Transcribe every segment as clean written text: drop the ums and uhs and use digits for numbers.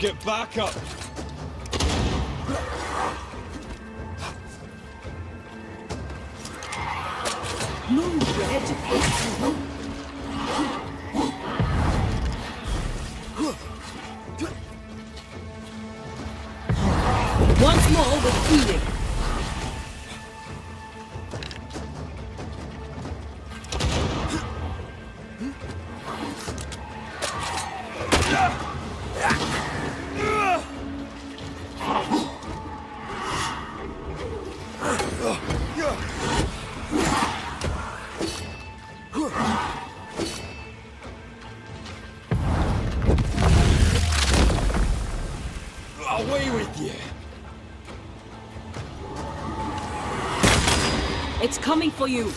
get back up! No, your education. Once more with healing. Away with you! It's coming for you.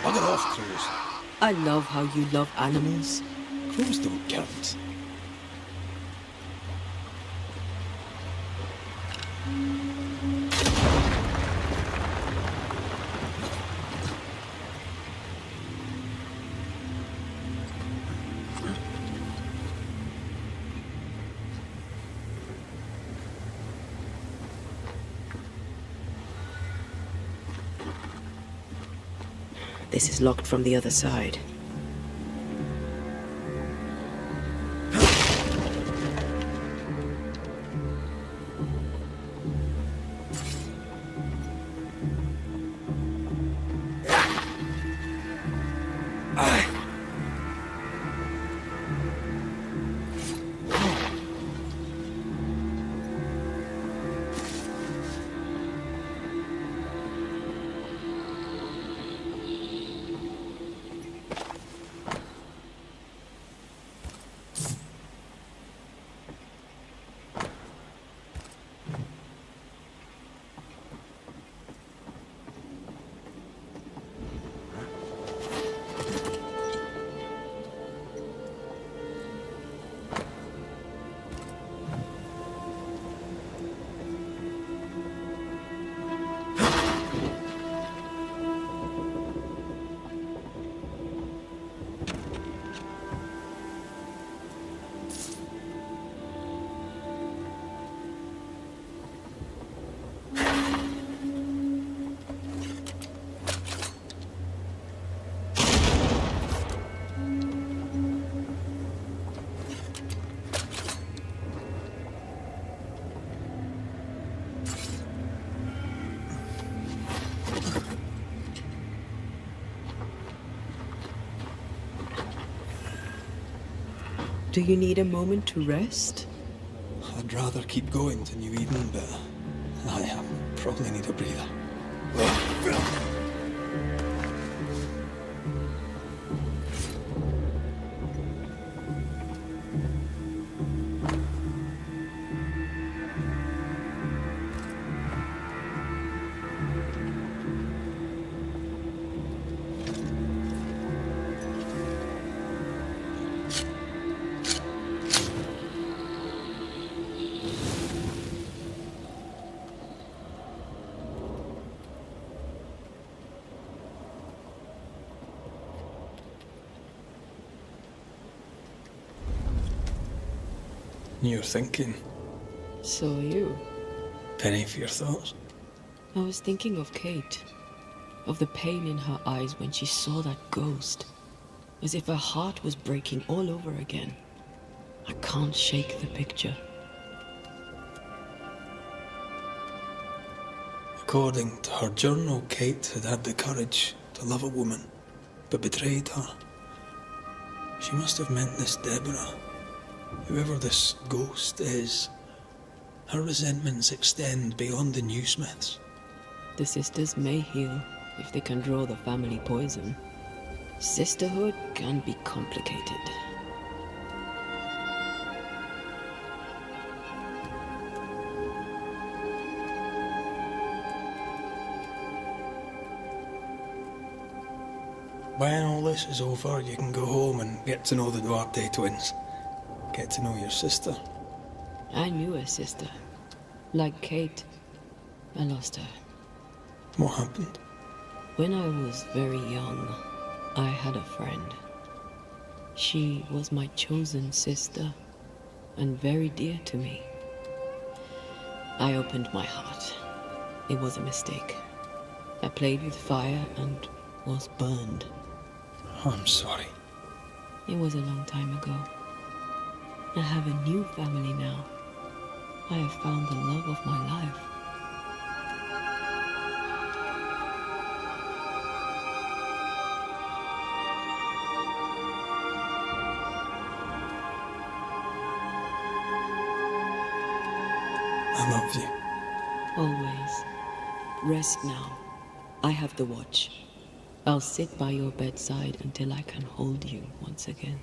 Bugger off, crows. I love how you love animals. Crows don't count. This is locked from the other side. Do you need a moment to rest? I'd rather keep going to New Eden, but I probably need a breather. You're thinking. So are you. Penny for your thoughts. I was thinking of Kate. Of the pain in her eyes when she saw that ghost. As if her heart was breaking all over again. I can't shake the picture. According to her journal, Kate had the courage to love a woman, but betrayed her. She must have meant this Deborah. Whoever this ghost is, her resentments extend beyond the newsmiths. The sisters may heal if they can draw the family poison. Sisterhood can be complicated. When all this is over, you can go home and get to know the Duarte twins. Get to know your sister. I knew a sister. Like Kate, I lost her. What happened? When I was very young, I had a friend. She was my chosen sister and very dear to me. I opened my heart. It was a mistake. I played with fire and was burned. I'm sorry. It was a long time ago. I have a new family now. I have found the love of my life. I love you. Always. Rest now. I have the watch. I'll sit by your bedside until I can hold you once again.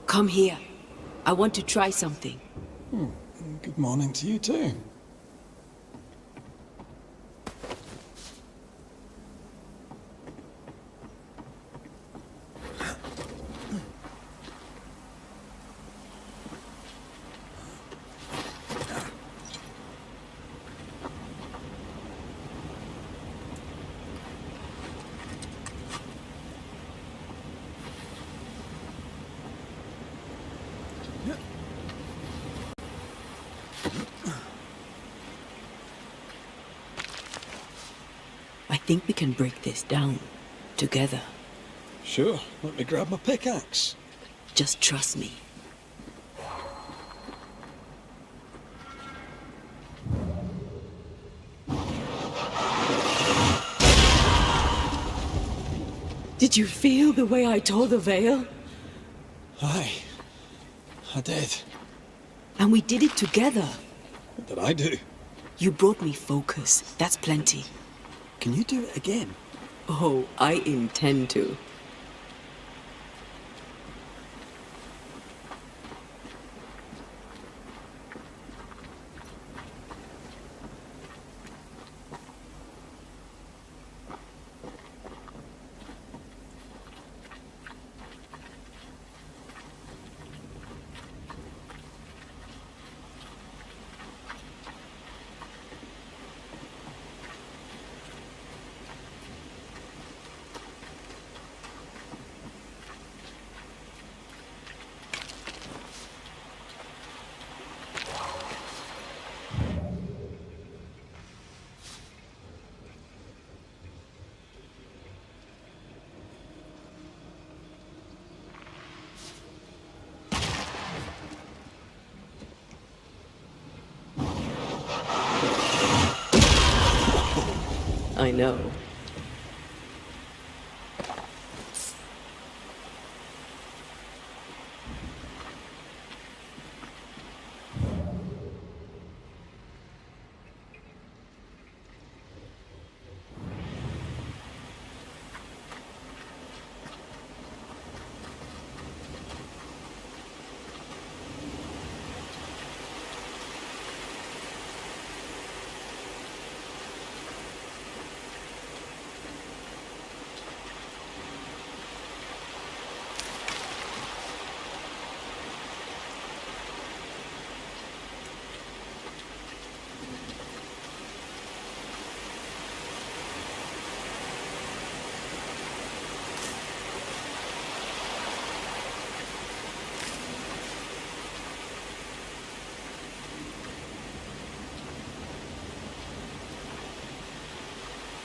Come here. I want to try something. Good morning to you too. think we can break this down. Together. Sure, let me grab my pickaxe. Just trust me. Did you feel the way I tore the veil? Aye, I did. And we did it together. What did I do? You brought me focus. That's plenty. Can you do it again? Oh, I intend to. I know.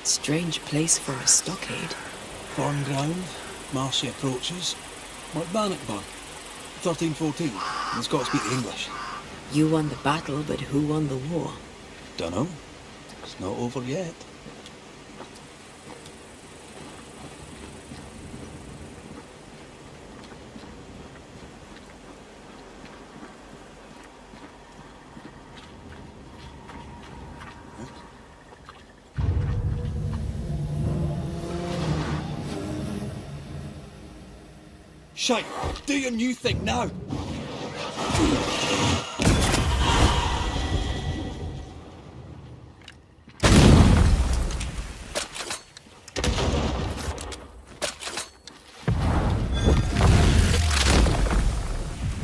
Strange place for a stockade. Foreign ground, marshy approaches. Like Bannockburn, 1314. He's got to speak English. You won the battle, but who won the war? Dunno. It's not over yet. Shite! Do your new thing now!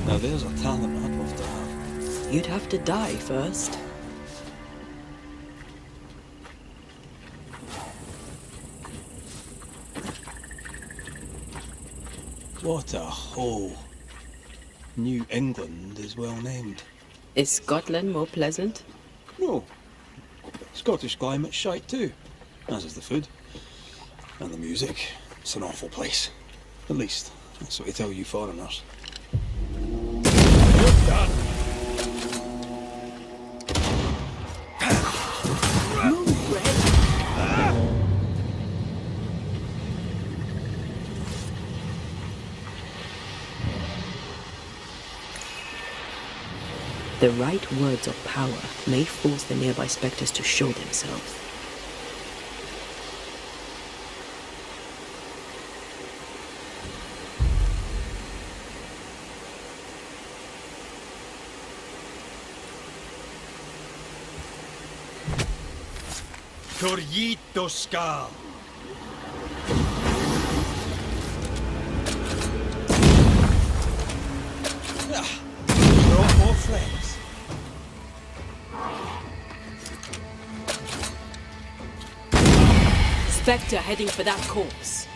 Now there's a talent I'd love to have. You'd have to die first. What a hole. New England is well named. Is Scotland more pleasant? No. Scottish climate's shite too. As is the food. And the music. It's an awful place. At least, that's what they tell you foreigners. You're done! The right words of power may force the nearby spectres to show themselves. Conhecidos. Brought more friends. Spectre heading for that corpse.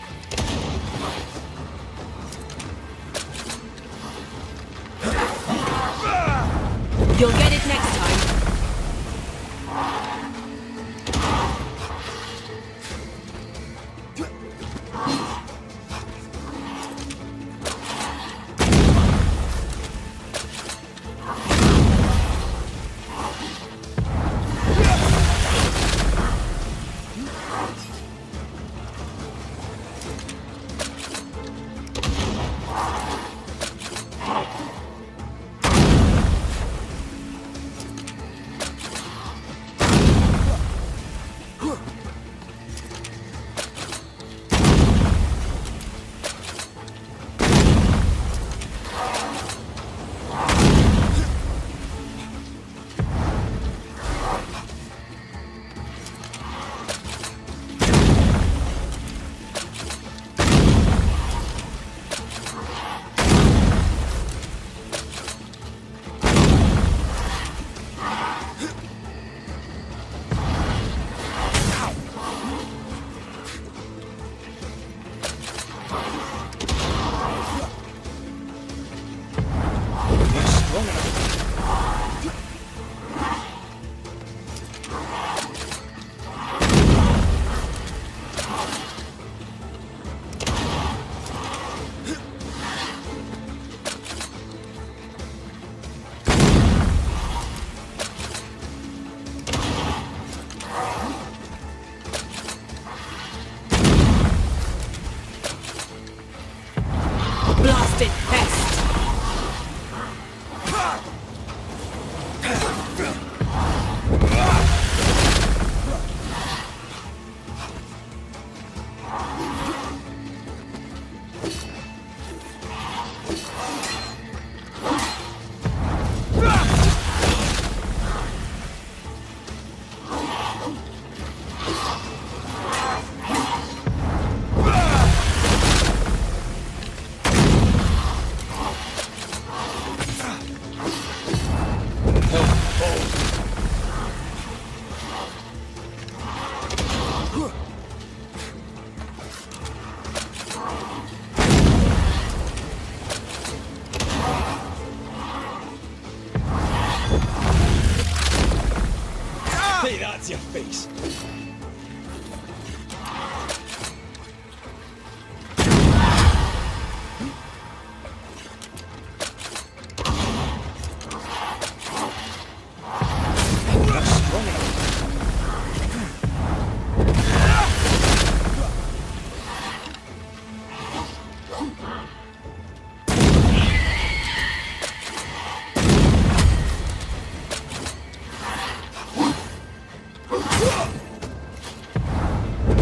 You'll get it next time.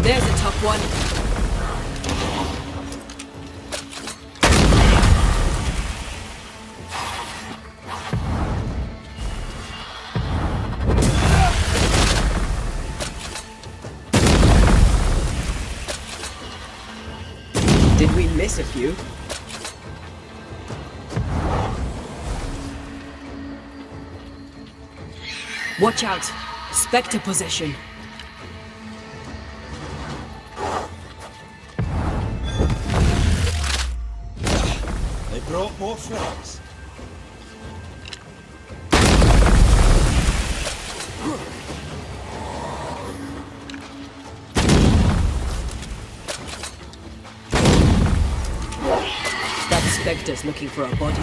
There's a tough one. Did we miss a few? Watch out! Spectre possession. They brought more friends. That Spectre's looking for a body.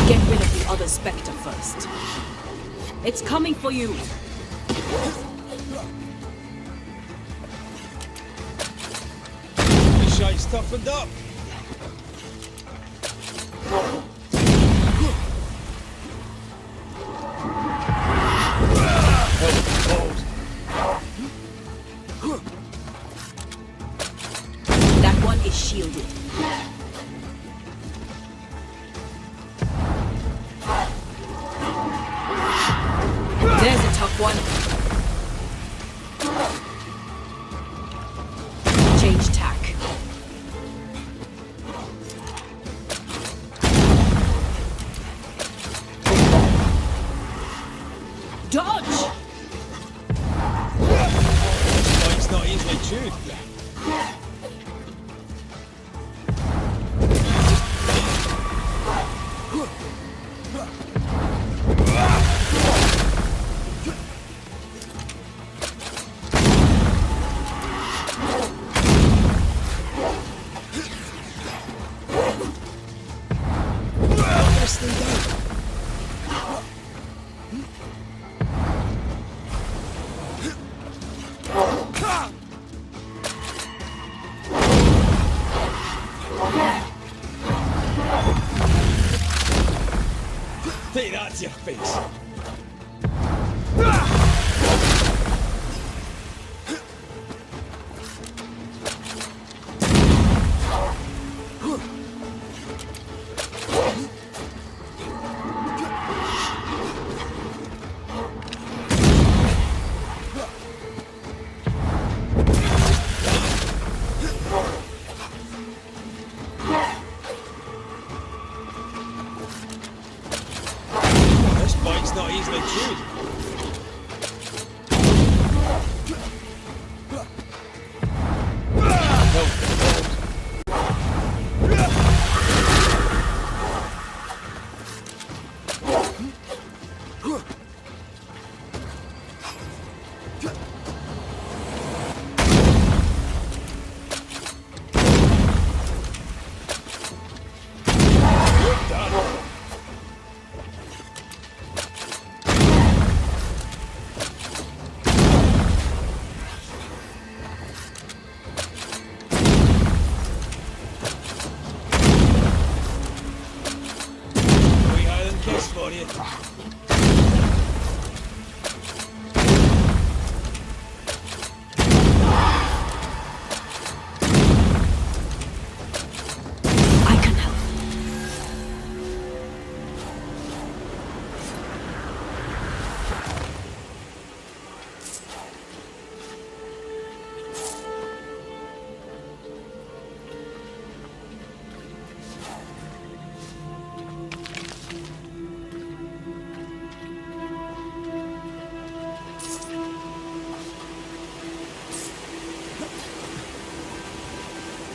Get rid of the other Spectre first. It's coming for you. Wish I toughened up. That one is shielded. There's a tough one. Change tack. Dodge! It's not easily chewed. Take that to your face. This bite's not easily chewed.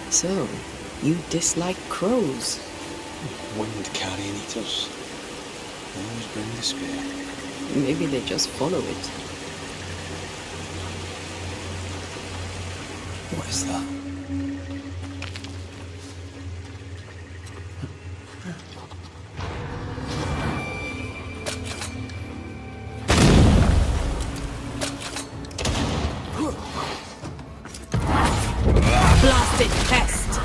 So, you dislike crows? Wind carrying eaters. They always bring despair. Maybe they just follow it. What is that? Blasted pest!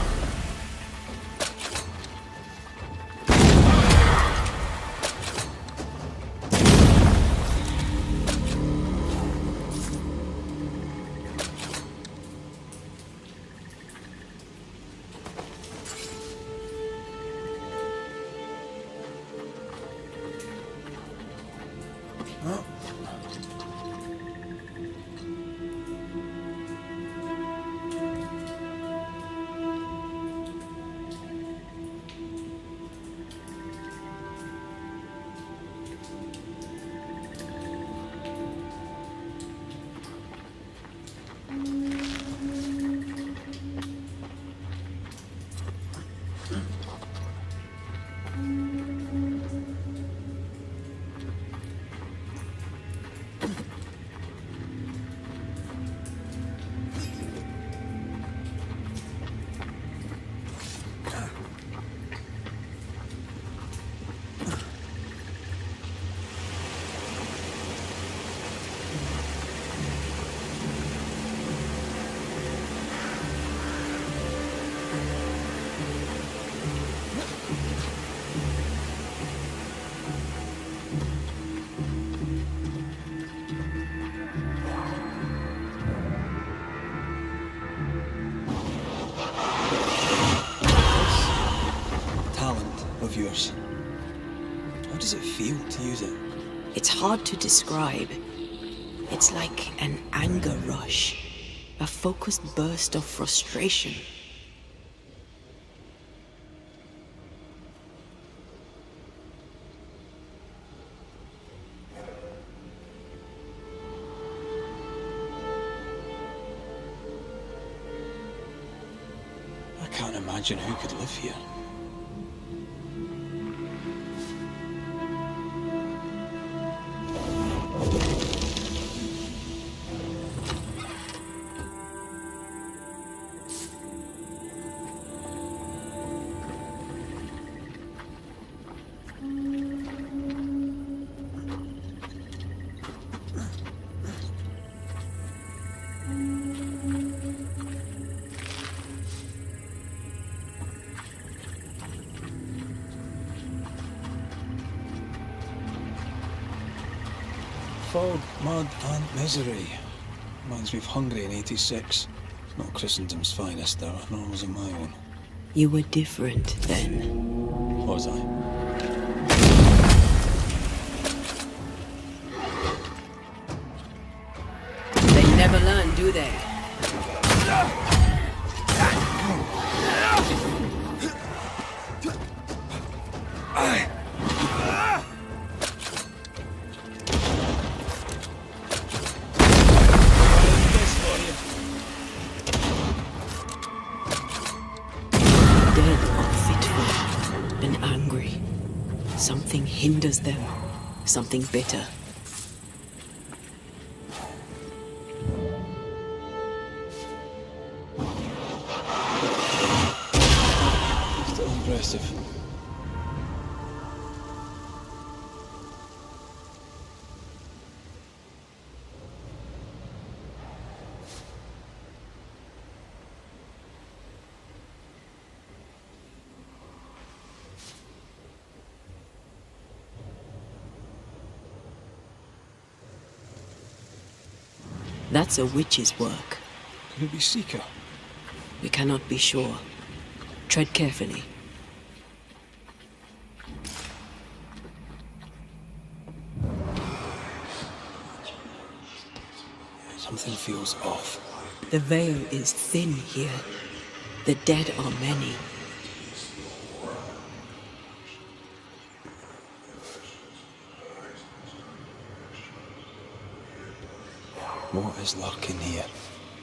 Oh. Of yours. How does it feel to use it? It's hard to describe. It's like an anger rush, a focused burst of frustration. I can't imagine who could live here. Fog, mud and misery. Reminds me of Hungary in '86. Not Christendom's finest, though, nor was it my own. You were different then. Was I? They never learn, do they? Something hinders them. Something bitter. Still impressive. That's a witch's work. Could it be Seeker? We cannot be sure. Tread carefully. Something feels off. The veil is thin here. The dead are many. What is lurking here?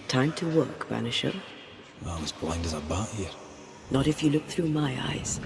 Time to work, Banisher. I'm as blind as a bat here. Not if you look through my eyes.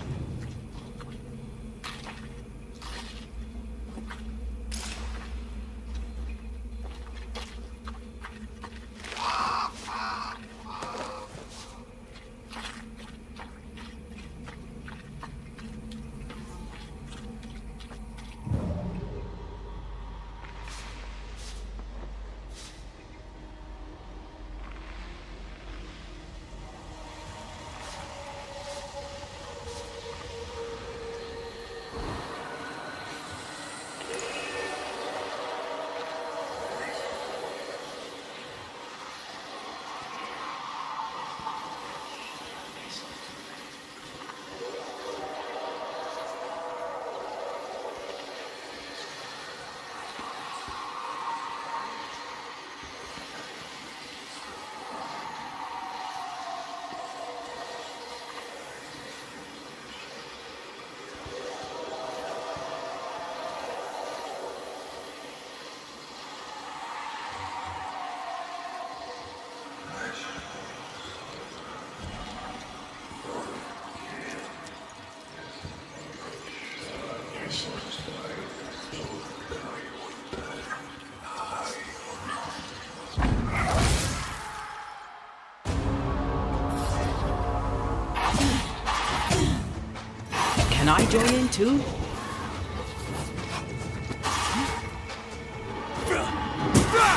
join in too?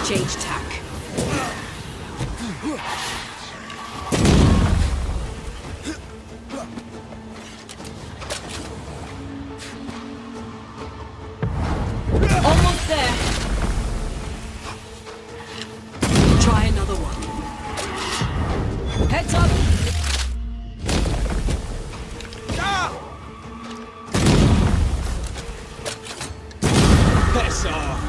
Change tack. Almost there. Try another one. Heads up. Piss off.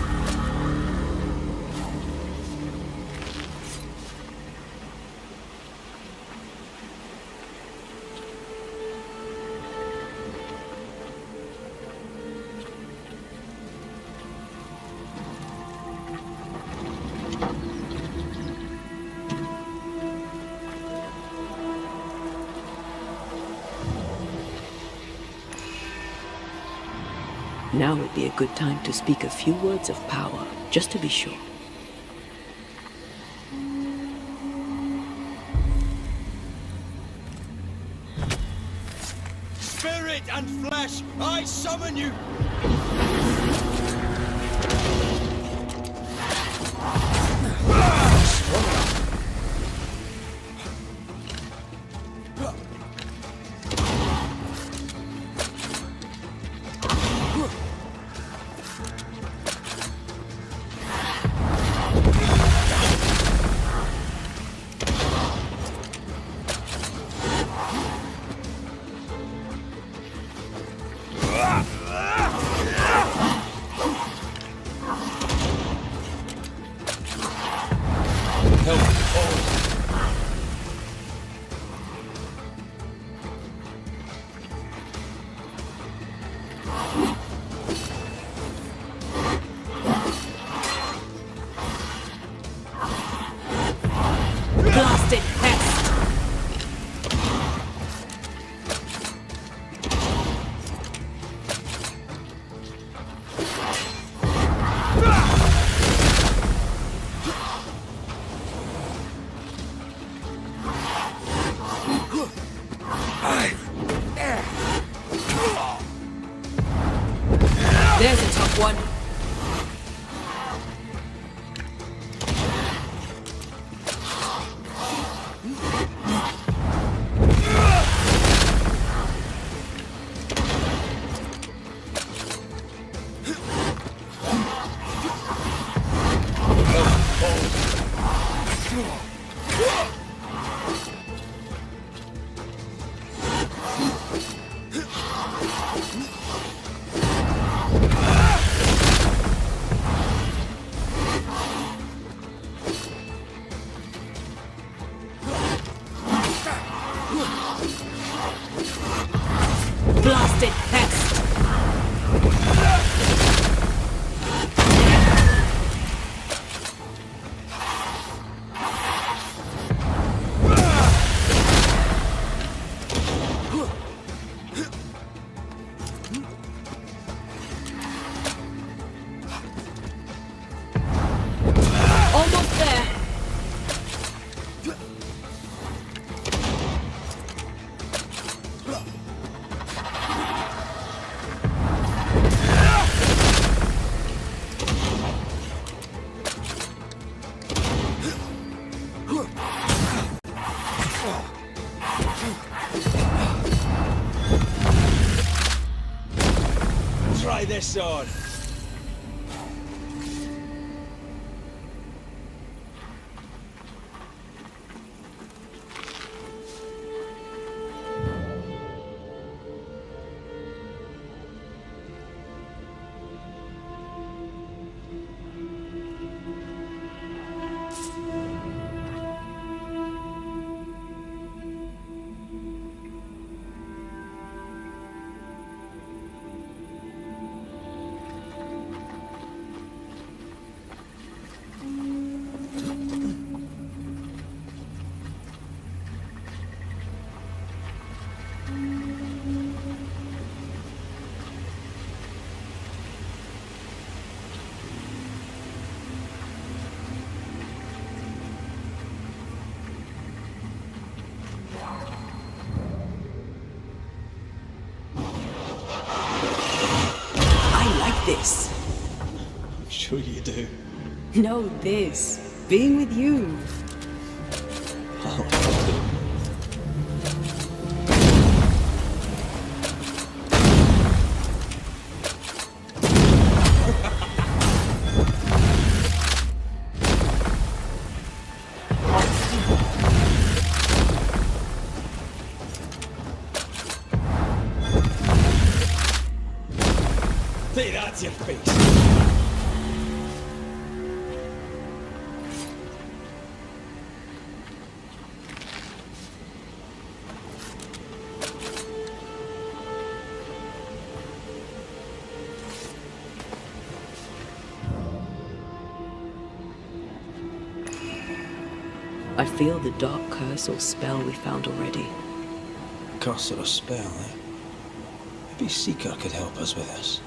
Now would be a good time to speak a few words of power, just to be sure. Spirit and flesh, I summon you! Blasted pest! There's a tough one. Blasted pest! Almost there! Try this on. sure you do. No, this. Being with you. Oh, Say that's your face. I feel the dark curse or spell we found already. Curse or a spell, eh? Maybe Seeker could help us with this.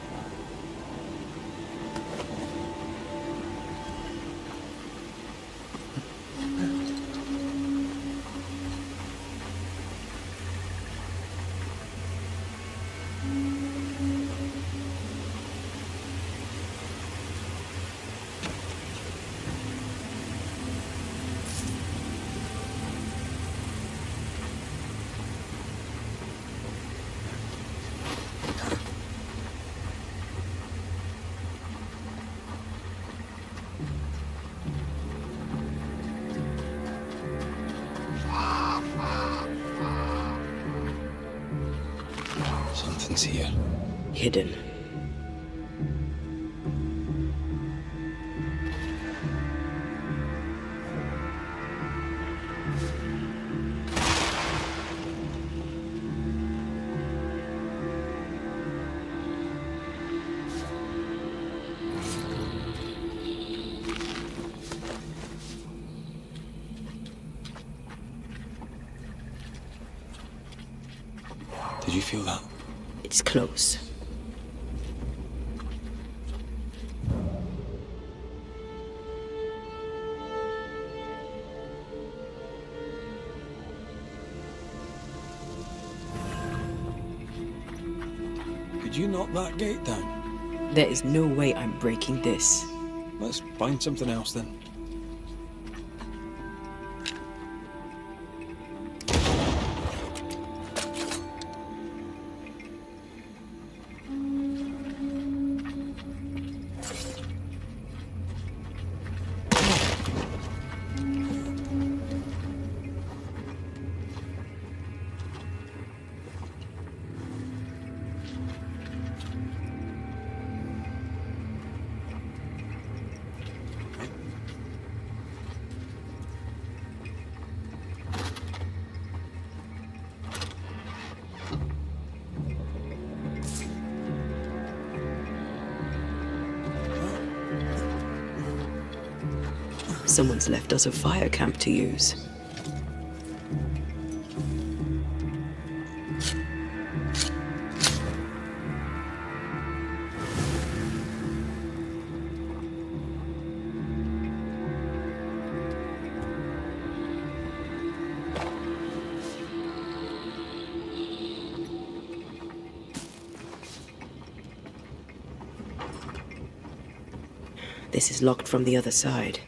Something's here. Hidden. Did you feel that? It's close. Could you knock that gate down? There is no way I'm breaking this. Let's find something else then. Someone's left us a fire camp to use. This is locked from the other side.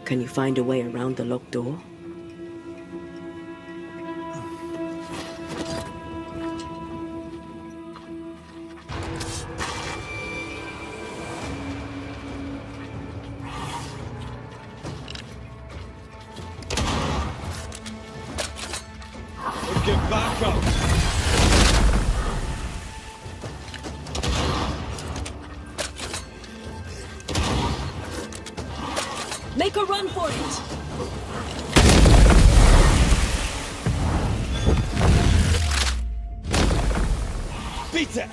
Can you find a way around the locked door? Get back up! Make a run for it! Beat it!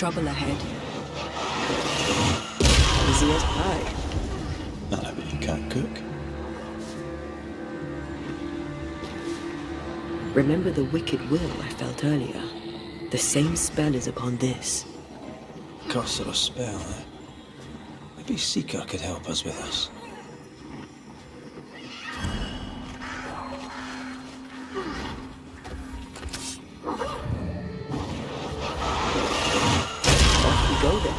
trouble ahead. Easy as pie. Not but you can't cook. Remember the wicked will I felt earlier? The same spell is upon this. Curse or a spell, eh? Maybe Seeker could help us with this. Off we go then.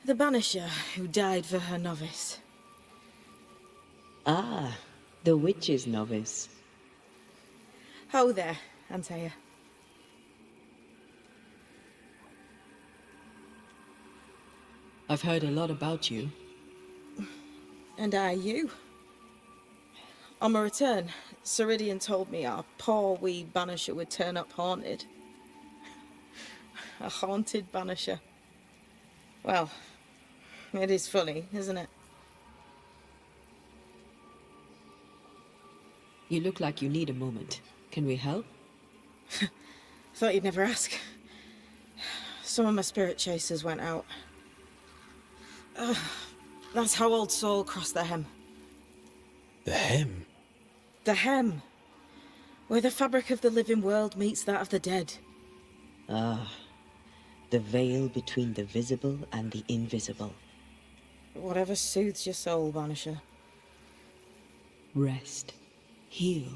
The Banisher who died for her novice. Ah, the witch's novice. Ho there, Antea. I've heard a lot about you. And I you. On my return, Ceridian told me our poor wee Banisher would turn up haunted. A haunted Banisher. Well, it is funny, isn't it? You look like you need a moment. Can we help? Thought you'd never ask. Some of my spirit chasers went out. That's how old Saul crossed the hem. The hem? The hem. Where the fabric of the living world meets that of the dead. Ah, the veil between the visible and the invisible. Whatever soothes your soul, Banisher. Rest. Heal.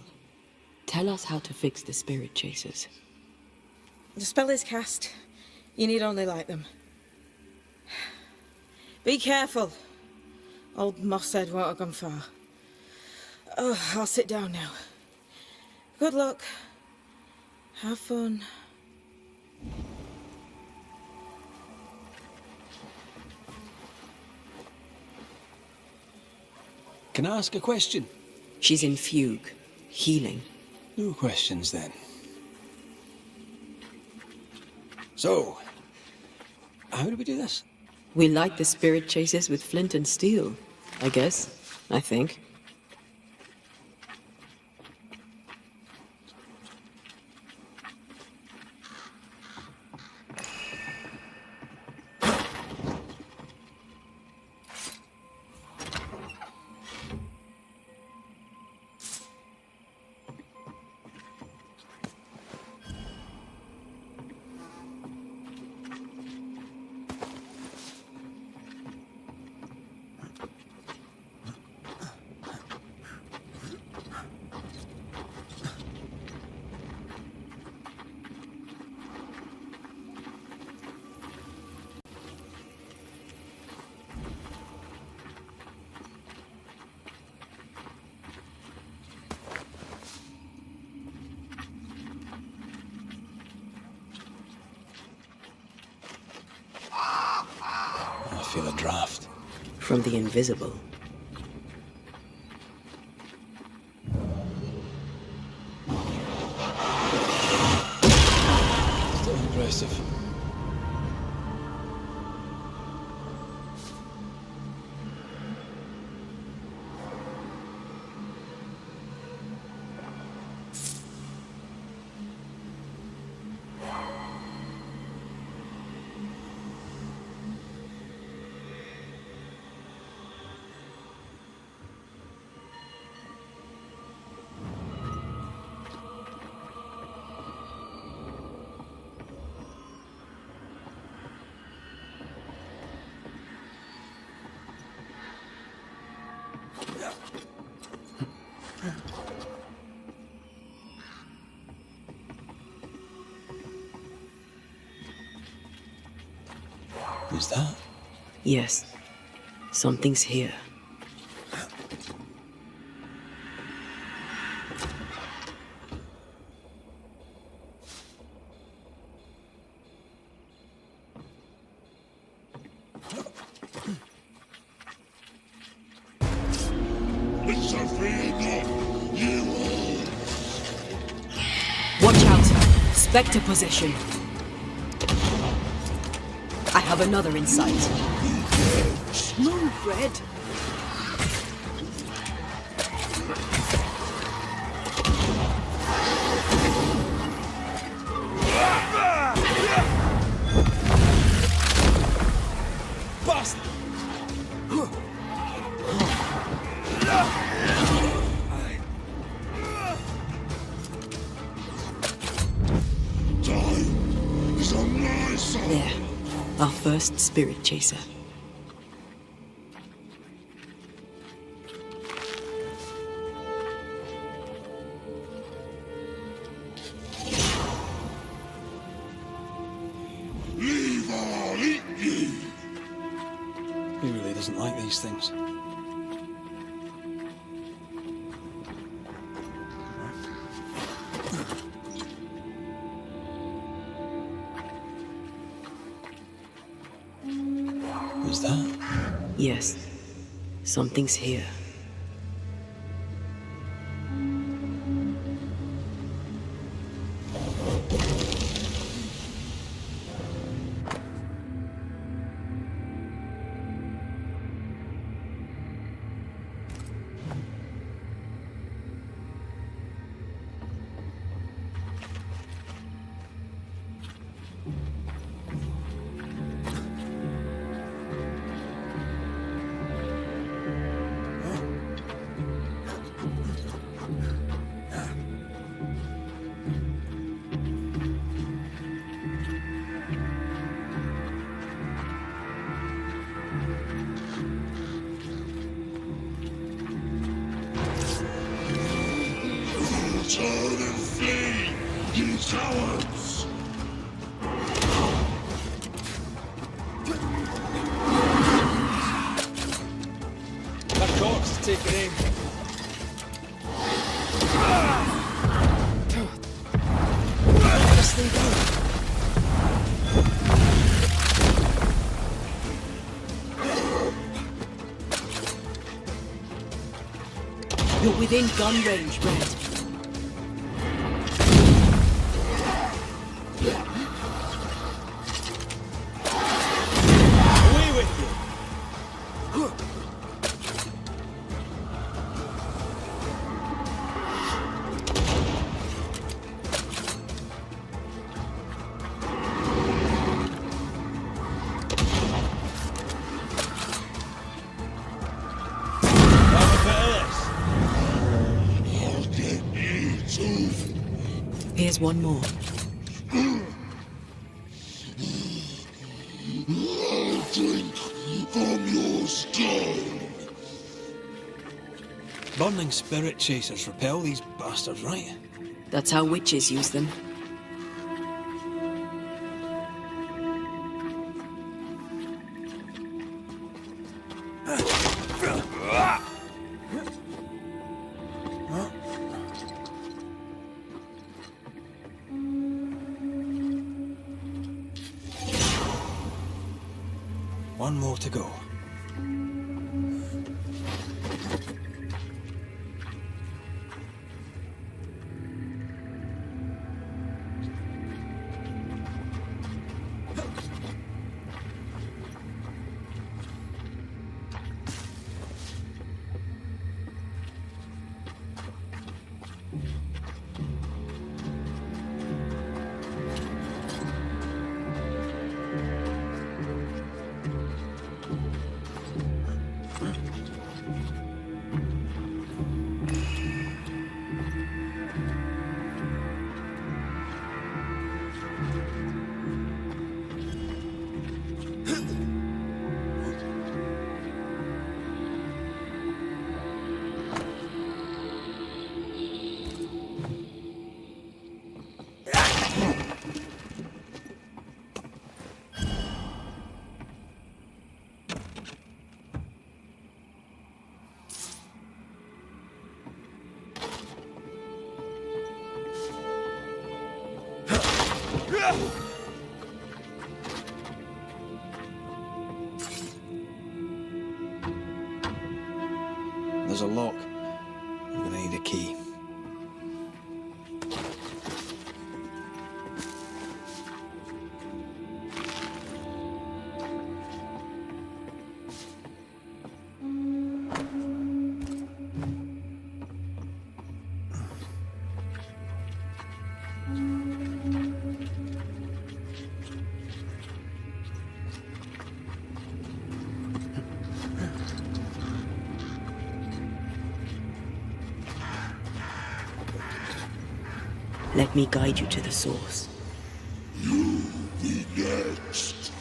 Tell us how to fix the spirit chasers. The spell is cast. You need only light them. Be careful. Old Mosshead won't have gone far. Oh, I'll sit down now. Good luck. Have fun. Can I ask a question? She's in fugue. Healing. No questions then. So, how do we do this? We light the spirit chasers with flint and steel, I guess. I think. I feel a draft. From the invisible. Still impressive. Is that? Yes. Something's here. Watch out! Spectre possession! I have another in sight. Move, Red! Bastard! There. Our first spirit chaser. He really doesn't like these things. Is that? Yes. Something's here. Turn and flee, you cowards! That corpse is taking aim. Let this thing go. You're within gun range, Red. Away with you. I'll get you too. Here's one more. I'll drink from your stone. Burning spirit chasers repel these bastards, right? That's how witches use them. One more to go. There's a lock. I'm gonna need a key. Let me guide you to the source. You be next.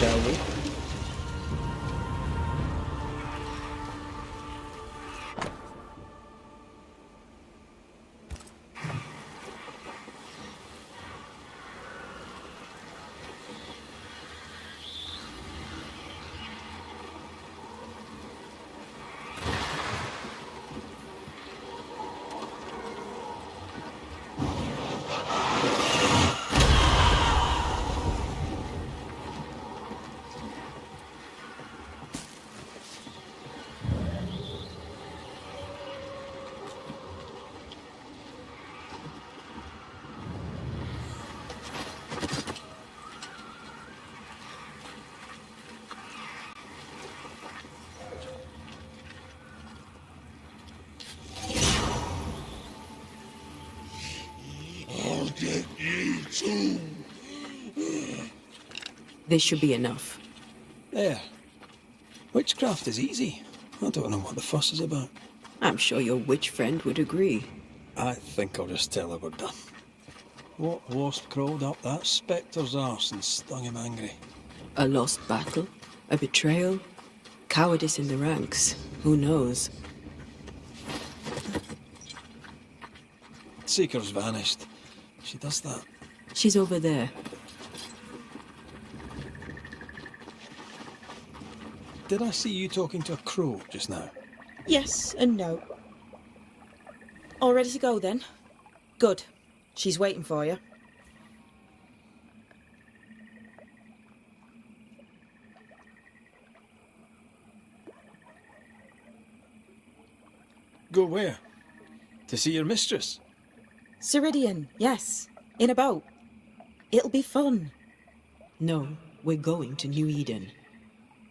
Shall we? I'll get you too. This should be enough. There. Witchcraft is easy. I don't know what the fuss is about. I'm sure your witch friend would agree. I think I'll just tell her we're done. What wasp crawled up that spectre's arse and stung him angry? A lost battle? A betrayal? Cowardice in the ranks? Who knows? Seeker's vanished. She does that. She's over there. Did I see you talking to a crow just now? Yes and no. All ready to go then? Good. She's waiting for you. Go where? To see your mistress? Ceridian, yes. In a boat. It'll be fun. No, we're going to New Eden.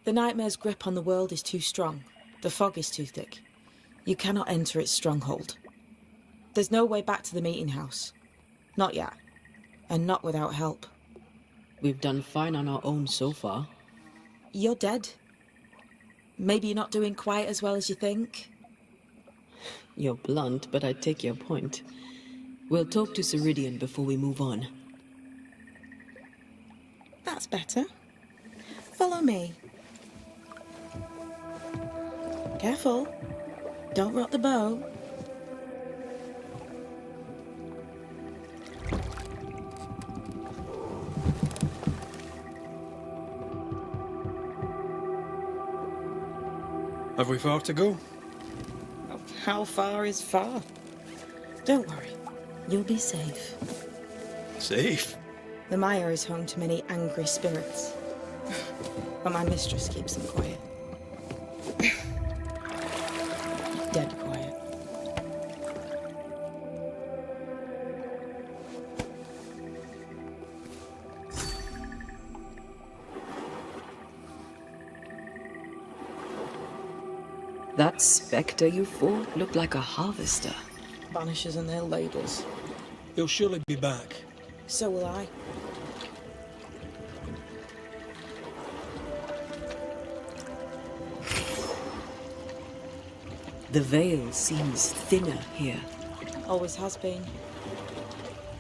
The nightmare's grip on the world is too strong. The fog is too thick. You cannot enter its stronghold. There's no way back to the meeting house. Not yet. And not without help. We've done fine on our own so far. You're dead. Maybe you're not doing quite as well as you think. You're blunt, but I take your point. We'll talk to Ceridian before we move on. That's better. Follow me. Careful. Don't rock the boat. Have we far to go? How far is far? Don't worry. You'll be safe. Safe? The mire is home to many angry spirits. But my mistress keeps them quiet. Dead quiet. That spectre you fought looked like a harvester. Banishers and their labels. He'll surely be back. So will I. The veil seems thinner here. Always has been.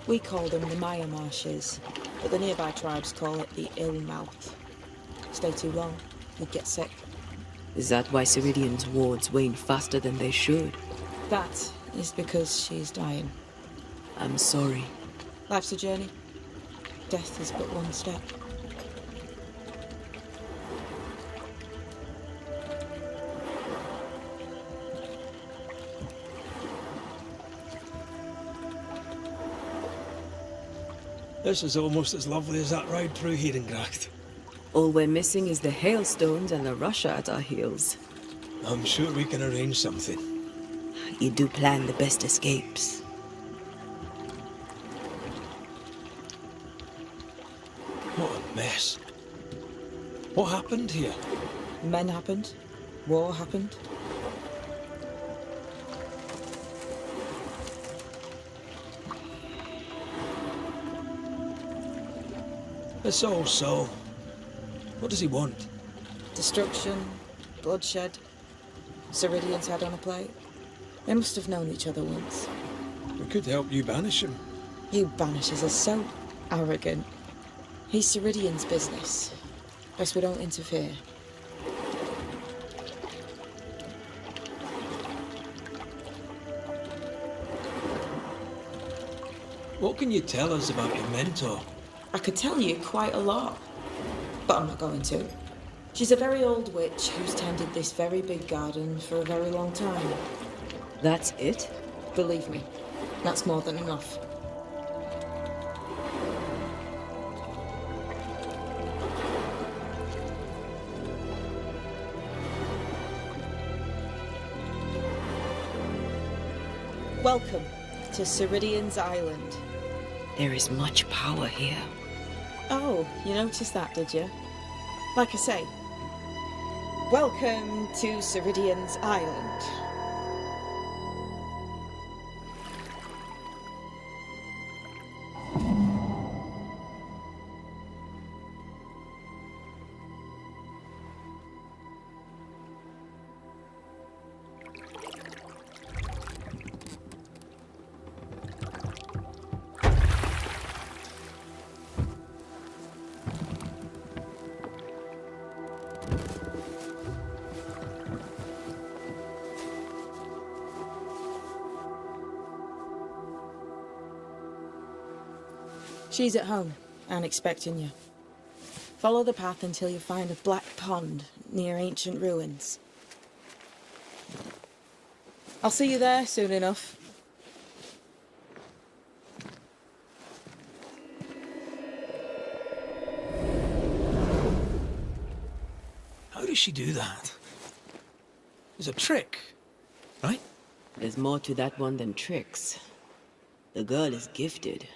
We call them the Maya Marshes, but the nearby tribes call it the Ill Mouth. Stay too long, you'd get sick. Is that why Ceridian's wards wane faster than they should? That is because she's dying. I'm sorry. Life's a journey. Death is but one step. This is almost as lovely as that ride through Herengracht. All we're missing is the hailstones and the Russia at our heels. I'm sure we can arrange something. You do plan the best escapes. What a mess. What happened here? Men happened. War happened. It's all so. What does he want? Destruction, bloodshed. Ceridian's head on a plate. They must have known each other once. We could help you banish him. You Banishers are so arrogant. He's Ceridian's business. Best we don't interfere. What can you tell us about your mentor? I could tell you quite a lot, but I'm not going to. She's a very old witch who's tended this very big garden for a very long time. That's it? Believe me, that's more than enough. Welcome to Ceridian's Island. There is much power here. Oh, you noticed that, did you? Like I say, welcome to Ceridian's Island. She's at home and expecting you. Follow the path until you find a black pond near ancient ruins. I'll see you there soon enough. How does she do that? It's a trick, right? There's more to that one than tricks. The girl is gifted.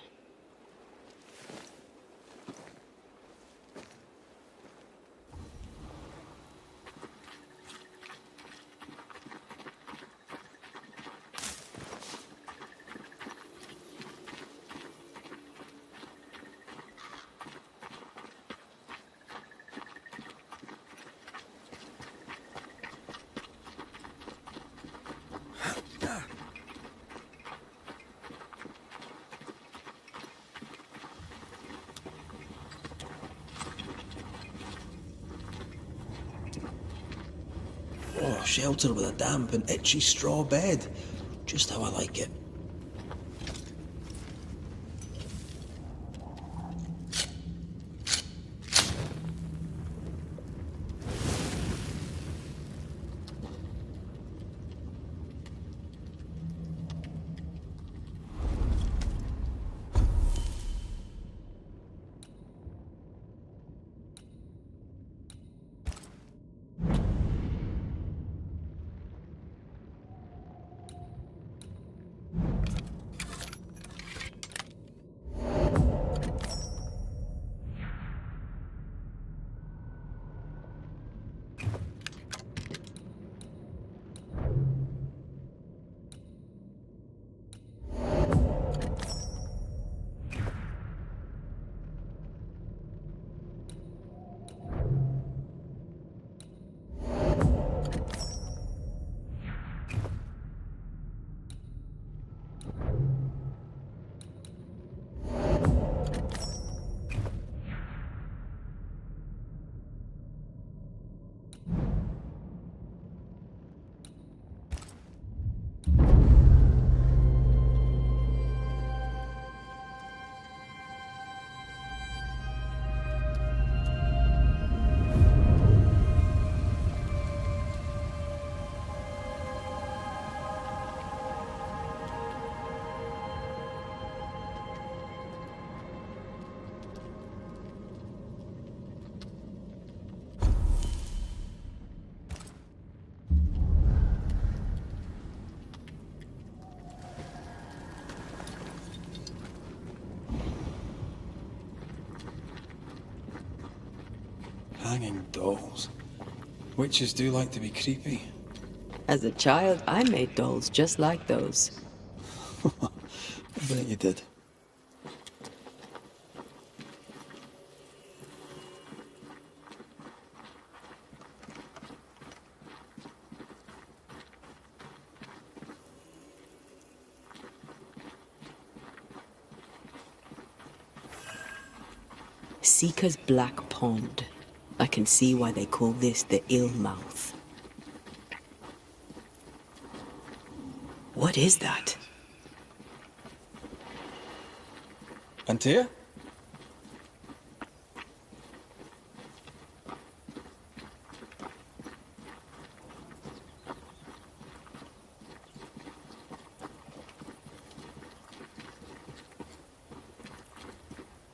Oh, shelter with a damp and itchy straw bed. Just how I like it. Hanging dolls. Witches do like to be creepy. As a child, I made dolls just like those. I bet you did. Seeker's Black Pond. I can see why they call this the ill mouth. What is that? Antea?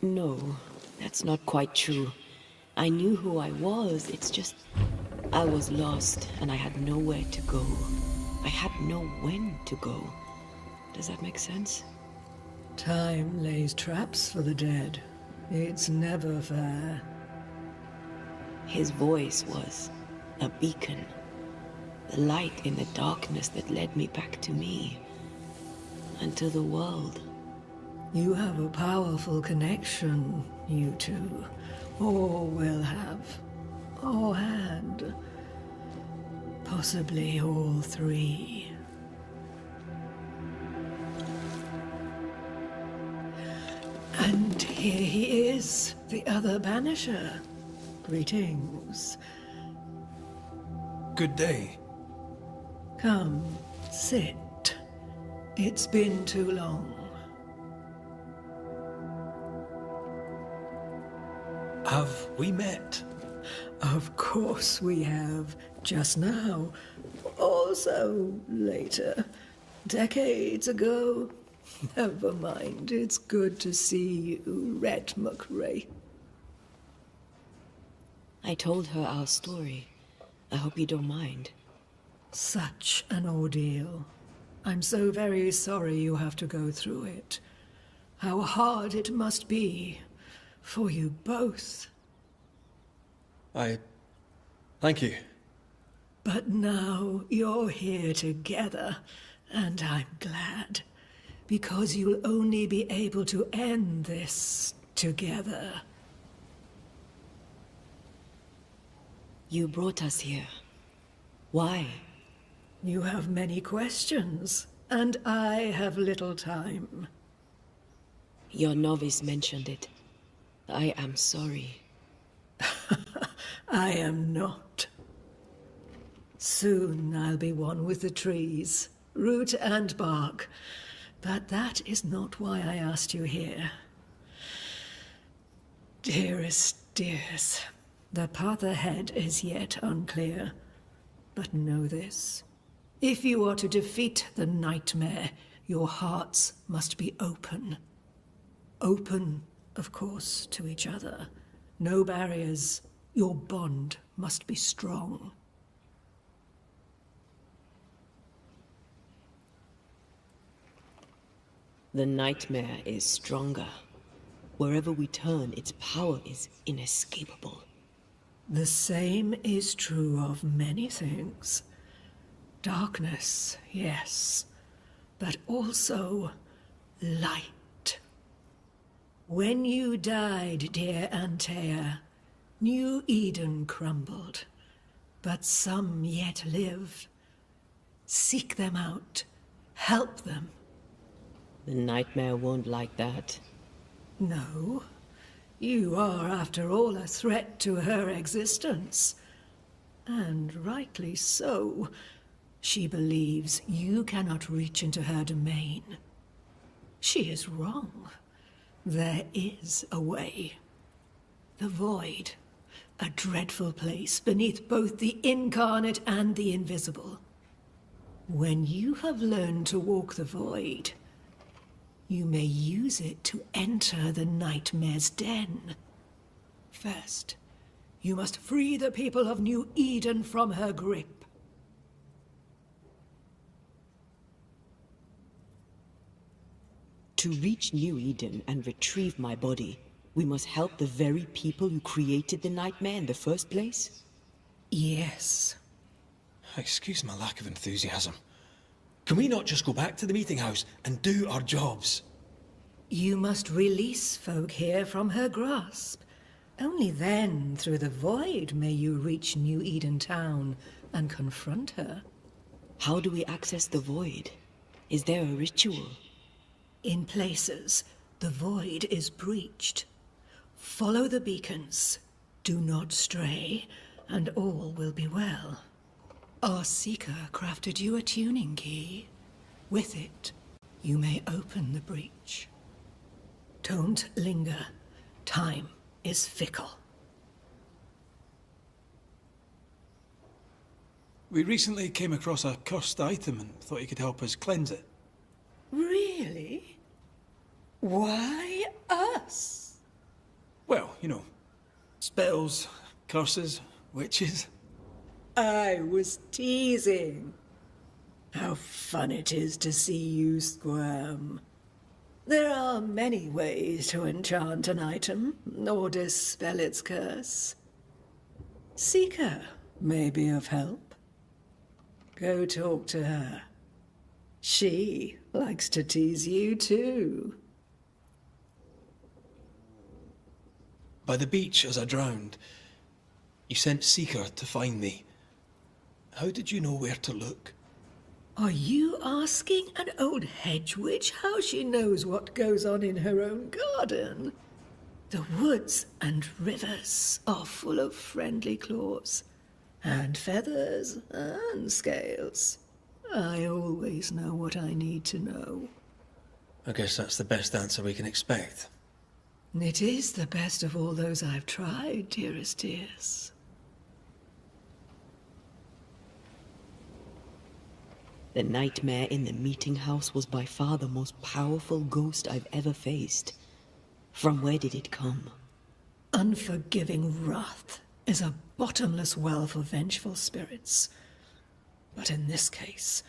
No, that's not quite true. I knew who I was, it's just... I was lost, and I had nowhere to go. I had no when to go. Does that make sense? Time lays traps for the dead. It's never fair. His voice was a beacon. The light in the darkness that led me back to me. And to the world. You have a powerful connection, you two. Or will have. Or had. Possibly all three. And here he is, the other Banisher. Greetings. Good day. Come, sit. It's been too long. Have we met? Of course we have. Just now. Also later. Decades ago. Never mind. It's good to see you, Rhett McRae. I told her our story. I hope you don't mind. Such an ordeal. I'm so very sorry you have to go through it. How hard it must be for you both. Thank you. But now you're here together, and I'm glad. Because you'll only be able to end this together. You brought us here. Why? You have many questions, and I have little time. Your novice mentioned it. I am sorry. I am not. Soon I'll be one with the trees, root and bark. But that is not why I asked you here. Dearest dears, the path ahead is yet unclear. But know this. If you are to defeat the nightmare, your hearts must be open. Open, of course, to each other. No barriers. Your bond must be strong. The nightmare is stronger. Wherever we turn, its power is inescapable. The same is true of many things. Darkness, yes, but also light. When you died, dear Antea, New Eden crumbled, but some yet live. Seek them out, help them. The nightmare won't like that. No, you are, after all, a threat to her existence. And rightly so. She believes you cannot reach into her domain. She is wrong. There is a way. The void, a dreadful place beneath both the incarnate and the invisible. When you have learned to walk the void, you may use it to enter the nightmare's den. First, you must free the people of New Eden from her grip. To reach New Eden and retrieve my body, We must help the very people who created the nightmare in the first place? Yes. Excuse my lack of enthusiasm. Can we not just go back to the meeting house and do our jobs? You must release folk here from her grasp. Only then, through the void, may you reach New Eden Town and confront her. How do we access the void? Is there a ritual? In places, the void is breached. Follow the beacons. Do not stray, and all will be well. Our seeker crafted you a tuning key. With it, you may open the breach. Don't linger. Time is fickle. We recently came across a cursed item and thought you could help us cleanse it. Really? Why us? Well, you know, spells, curses, witches. I was teasing. How fun it is to see you squirm. There are many ways to enchant an item or dispel its curse. Seeker may be of help. Go talk to her. She likes to tease you too. By the beach as I drowned, you sent Seeker to find me. How did you know where to look? Are you asking an old hedge witch how she knows what goes on in her own garden? The woods and rivers are full of friendly claws, and feathers and scales. I always know what I need to know. I guess that's the best answer we can expect. It is the best of all those I've tried, dearest dears. The nightmare in the meeting house was by far the most powerful ghost I've ever faced. From where did it come? Unforgiving wrath is a bottomless well for vengeful spirits. But in this case,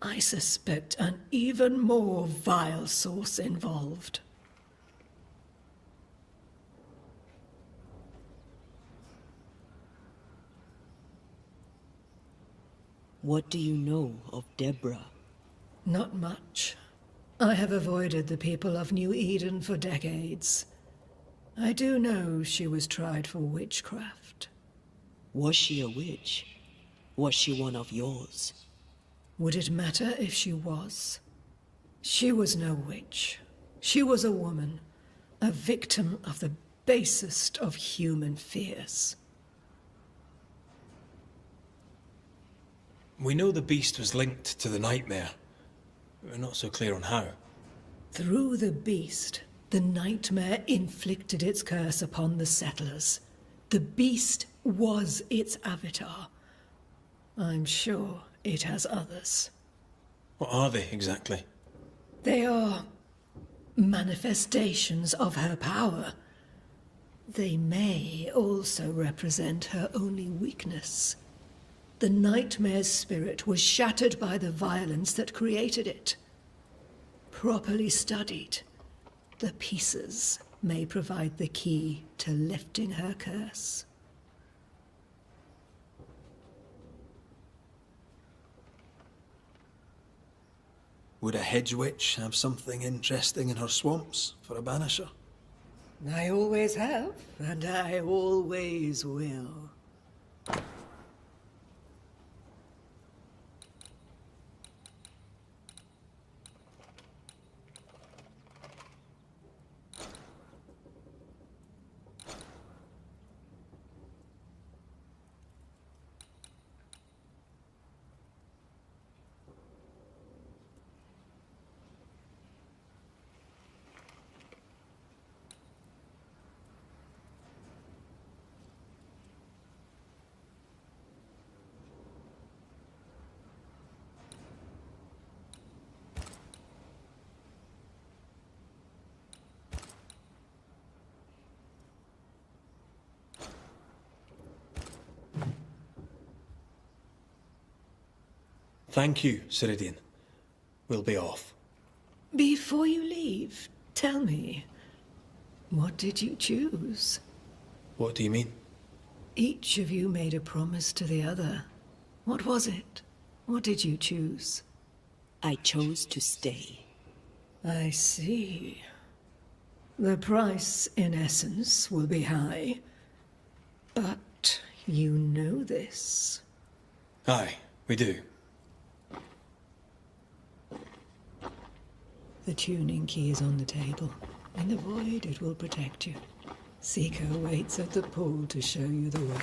I suspect an even more vile source involved. What do you know of Deborah? Not much. I have avoided the people of New Eden for decades. I do know she was tried for witchcraft. Was she a witch? Was she one of yours? Would it matter if she was? She was no witch. She was a woman, a victim of the basest of human fears. We know the beast was linked to the nightmare. We're not so clear on how. Through the beast, the nightmare inflicted its curse upon the settlers. The beast was its avatar. I'm sure it has others. What are they exactly? They are manifestations of her power. They may also represent her only weakness. The nightmare's spirit was shattered by the violence that created it. Properly studied, the pieces may provide the key to lifting her curse. Would a hedge witch have something interesting in her swamps for a banisher? I always have, and I always will. Thank you, Ceridian. We'll be off. Before you leave, tell me, What did you choose? What do you mean? Each of you made a promise to the other. What was it? What did you choose? I chose to stay. I see. The price, in essence, will be high. But you know this. Aye, we do. The tuning key is on the table. In the void, it will protect you. Seeker waits at the pool to show you the way.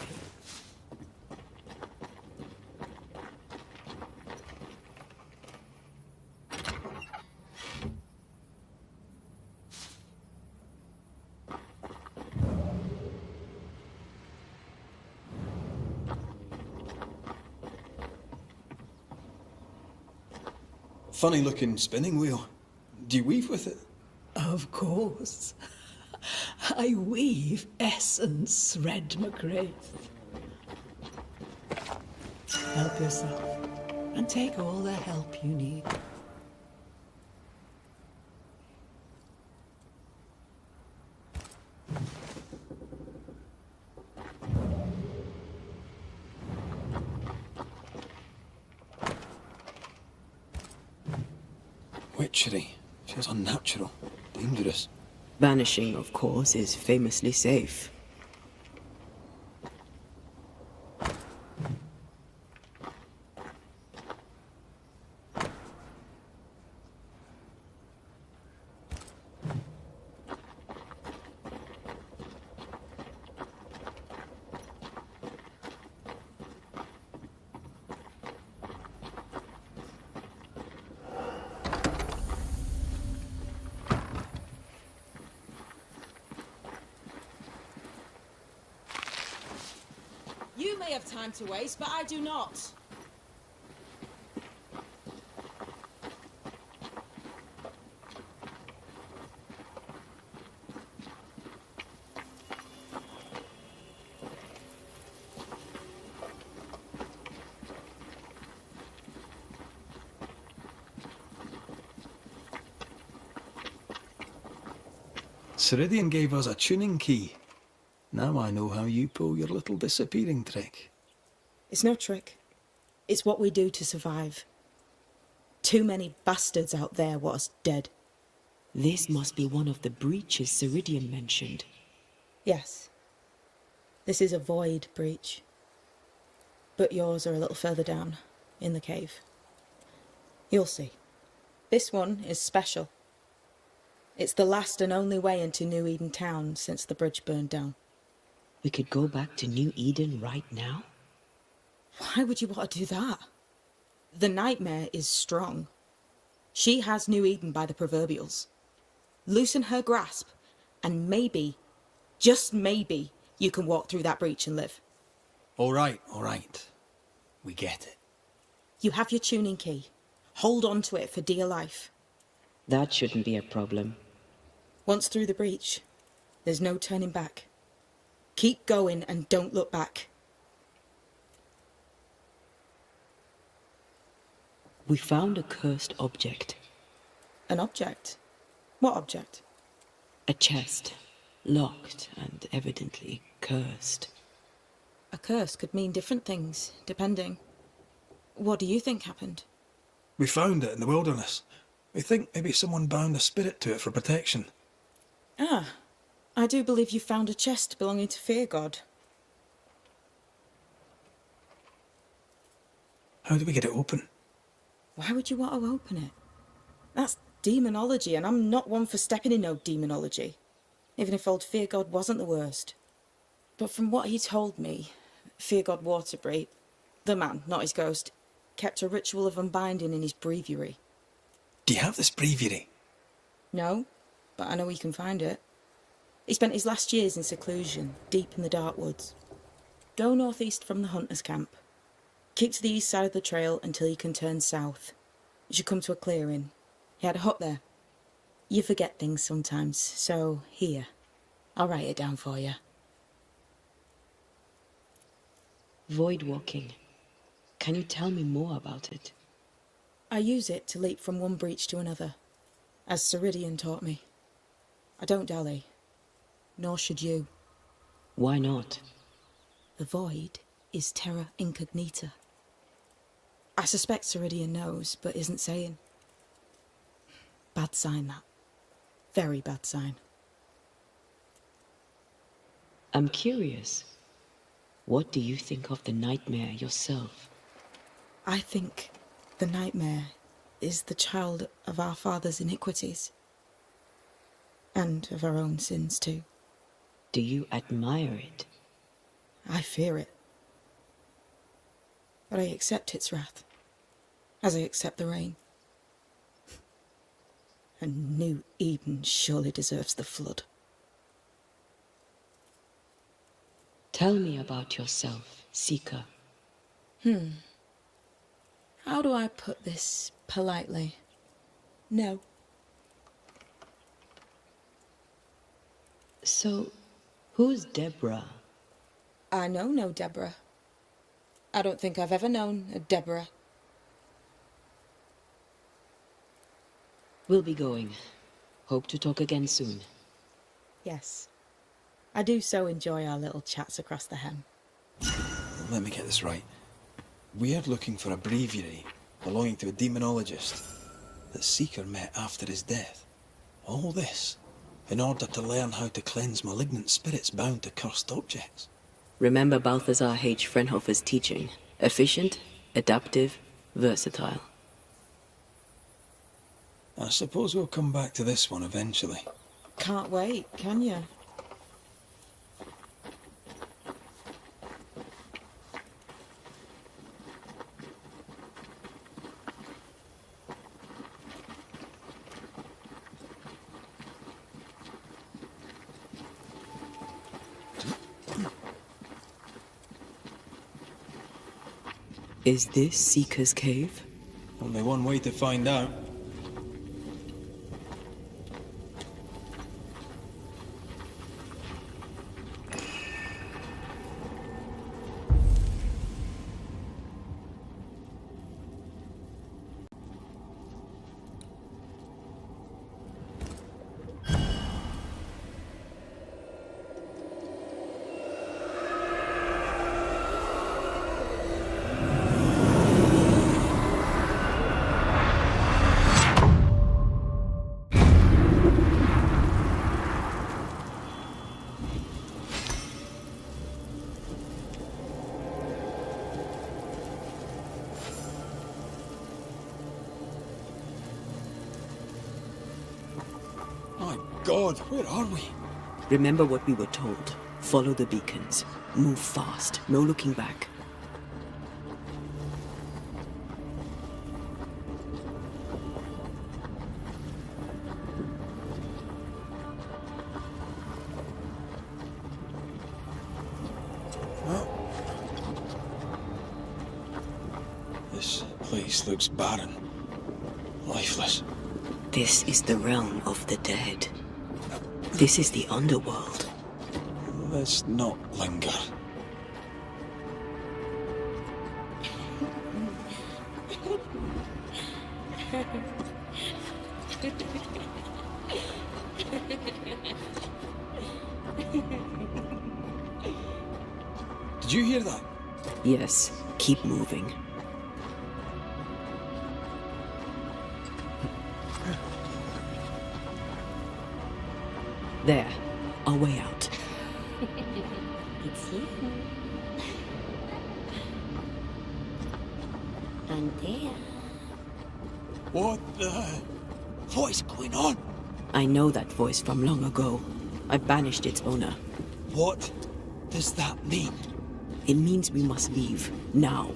Funny looking spinning wheel. Do you weave with it? Of course. I weave essence, Red McGrath. Help yourself, and take all the help you need. Witchery. Feels unnatural. Dangerous. Banishing, of course, is famously safe. You may have time to waste, but I do not. Ceridian gave us a tuning key. Now I know how you pull your little disappearing trick. It's no trick. It's what we do to survive. Too many bastards out there want us dead. This must be one of the breaches Ceridian mentioned. Yes. This is a void breach. But yours are a little further down, in the cave. You'll see. This one is special. It's the last and only way into New Eden Town since the bridge burned down. We could go back to New Eden right now? Why would you want to do that? The nightmare is strong. She has New Eden by the proverbials. Loosen her grasp, and maybe, just maybe, you can walk through that breach and live. All right. We get it. You have your tuning key. Hold on to it for dear life. That shouldn't be a problem. Once through the breach, there's no turning back. Keep going and don't look back. We found a cursed object. An object? What object? A chest. Locked and evidently cursed. A curse could mean different things, depending. What do you think happened? We found it in the wilderness. We think maybe someone bound a spirit to it for protection. Ah, I do believe you found a chest belonging to Fear God. How do we get it open? Why would you want to open it? That's demonology, and I'm not one for stepping in no demonology. Even if old Fear God wasn't the worst. But from what he told me, Fear God Waterbury, the man, not his ghost, kept a ritual of unbinding in his breviary. Do you have this breviary? No, but I know he can find it. He spent his last years in seclusion, deep in the dark woods. Go northeast from the hunter's camp. Keep to the east side of the trail until you can turn south. You should come to a clearing. He had a hut there. You forget things sometimes, so here. I'll write it down for you. Void walking. Can you tell me more about it? I use it to leap from one breach to another, as Ceridian taught me. I don't dally. nor should you. Why not? The void is terra incognita. I suspect Ceridian knows, but isn't saying. Bad sign, that. Very bad sign. I'm curious. What do you think of the nightmare yourself? I think the nightmare is the child of our father's iniquities. And of our own sins, too. Do you admire it? I fear it. But I accept its wrath, as I accept the rain. And New Eden surely deserves the flood. Tell me about yourself, Seeker. How do I put this politely? No. So, who's Deborah? I know no Deborah. I don't think I've ever known a Deborah. We'll be going. Hope to talk again soon. Yes. I do so enjoy our little chats across the hem. Let me get this right. We're looking for a breviary belonging to a demonologist that Seeker met after his death. All this in order to learn how to cleanse malignant spirits bound to cursed objects. Remember Balthazar H. Frenhofer's teaching. Efficient, adaptive, versatile. I suppose we'll come back to this one eventually. Can't wait, can you? Is this Seeker's Cave? Only one way to find out. My God, where are we? Remember what we were told. Follow the beacons. Move fast. No looking back. Well, this place looks barren. Lifeless. This is the realm of the dead. This is the underworld. Let's not linger. Did you hear that? Yes, keep moving. There, our way out. It's you. And there. What is going on? I know that voice from long ago. I banished its owner. What does that mean? It means we must leave, now.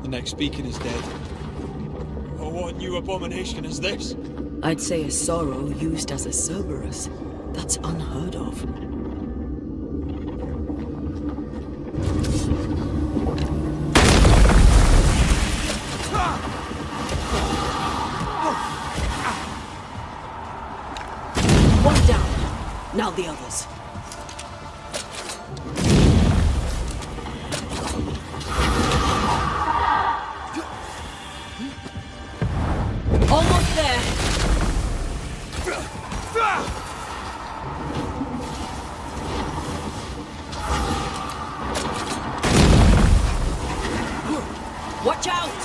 The next beacon is dead. Oh, what new abomination is this? I'd say a sorrow used as a Cerberus. That's unheard of. One down. Now the others. Watch out!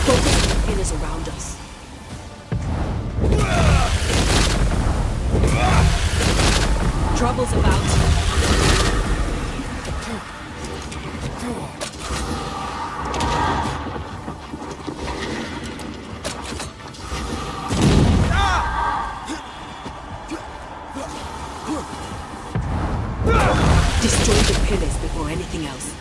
Focus on the pillars around us. Trouble's about. Destroy the pillars before anything else.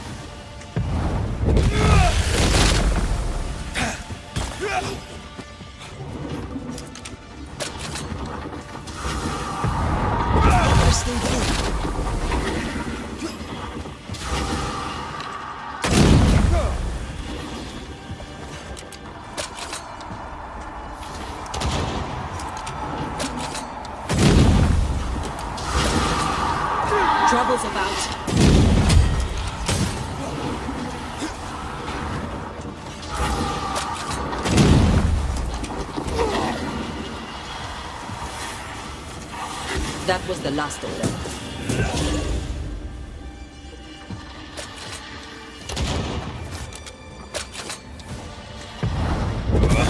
Trouble's about. That was the last order.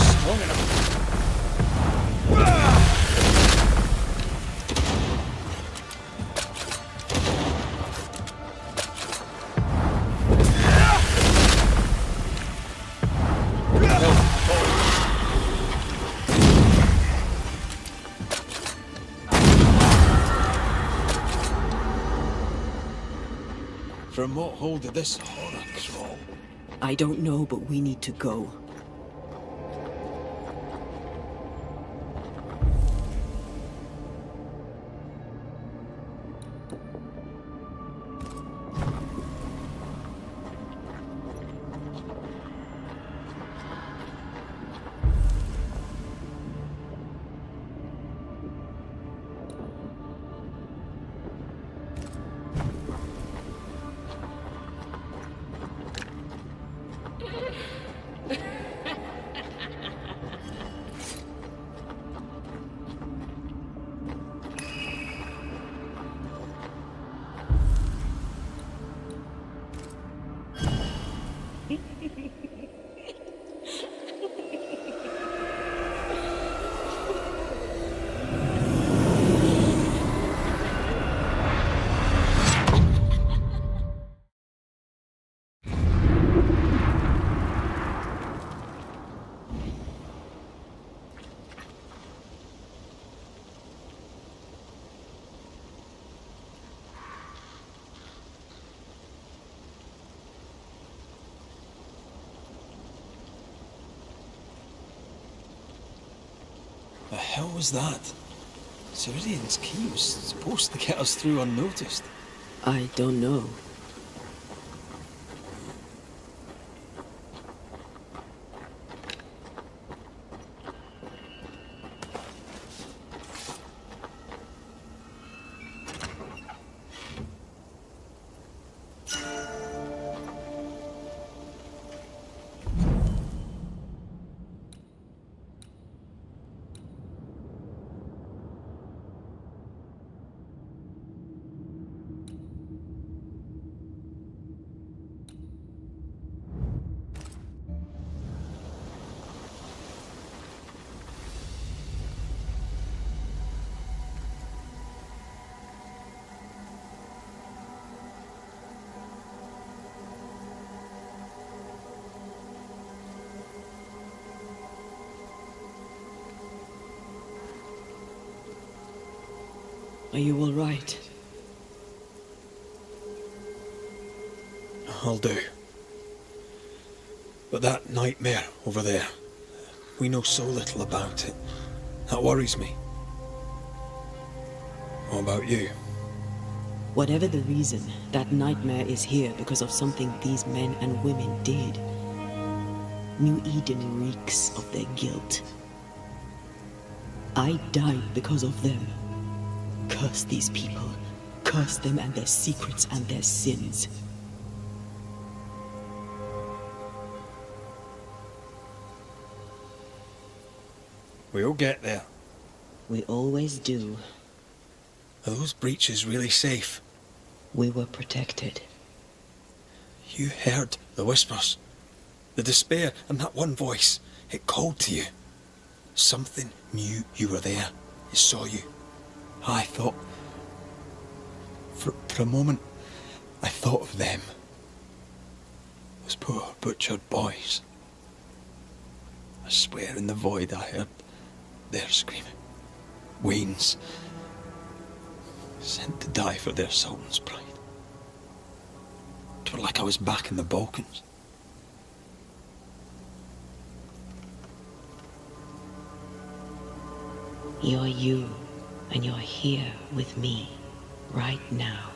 Strong enough. From what hold did this horror crawl? I don't know, but we need to go. The hell was that? Ceridian's key was supposed to get us through unnoticed. I don't know. Are you all right? I'll do. But that nightmare over there, we know so little about it. That worries me. What about you? Whatever the reason, that nightmare is here because of something these men and women did. New Eden reeks of their guilt. I died because of them. Curse these people. Curse them and their secrets and their sins. We'll get there. We always do. Are those breaches really safe? We were protected. You heard the whispers, the despair, and that one voice. It called to you. Something knew you were there. It saw you. I thought... For a moment, I thought of them. Those poor butchered boys. I swear in the void I heard their screaming. Wains. Sent to die for their sultan's pride. It was like I was back in the Balkans. You're you, and you're here with me, right now.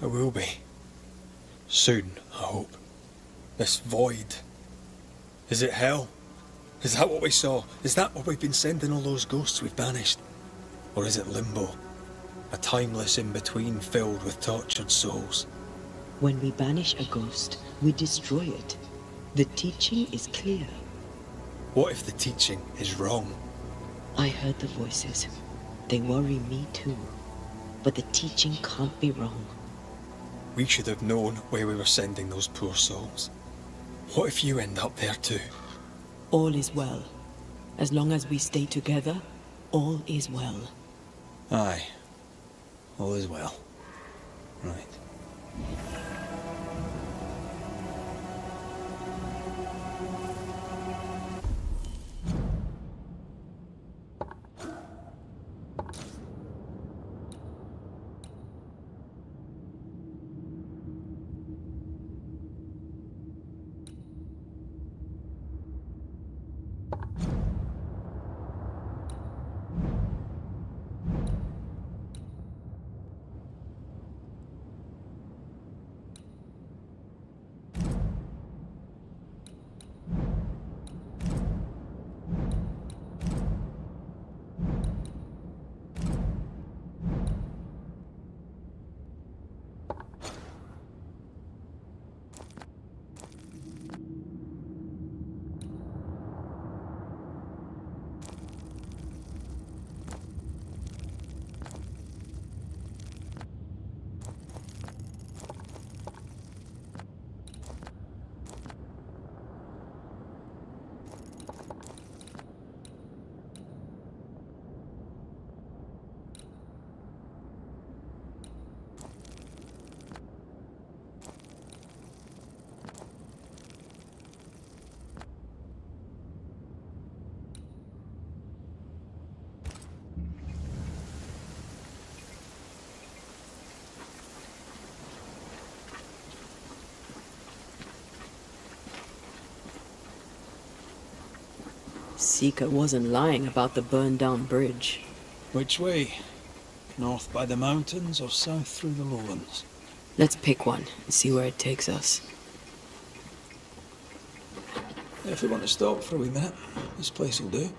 I will be. Soon, I hope. This void. Is it hell? Is that what we saw? Is that what we've been sending all those ghosts we've banished? Or is it limbo? A timeless in-between filled with tortured souls? When we banish a ghost, we destroy it. The teaching is clear. What if the teaching is wrong? I heard the voices. They worry me too. But the teaching can't be wrong. We should have known where we were sending those poor souls. What if you end up there too? All is well. As long as we stay together, all is well. Aye. All is well. Right. Seeker wasn't lying about the burned-down bridge. Which way? North by the mountains or south through the lowlands? Let's pick one and see where it takes us. If we want to stop for a wee minute, this place will do.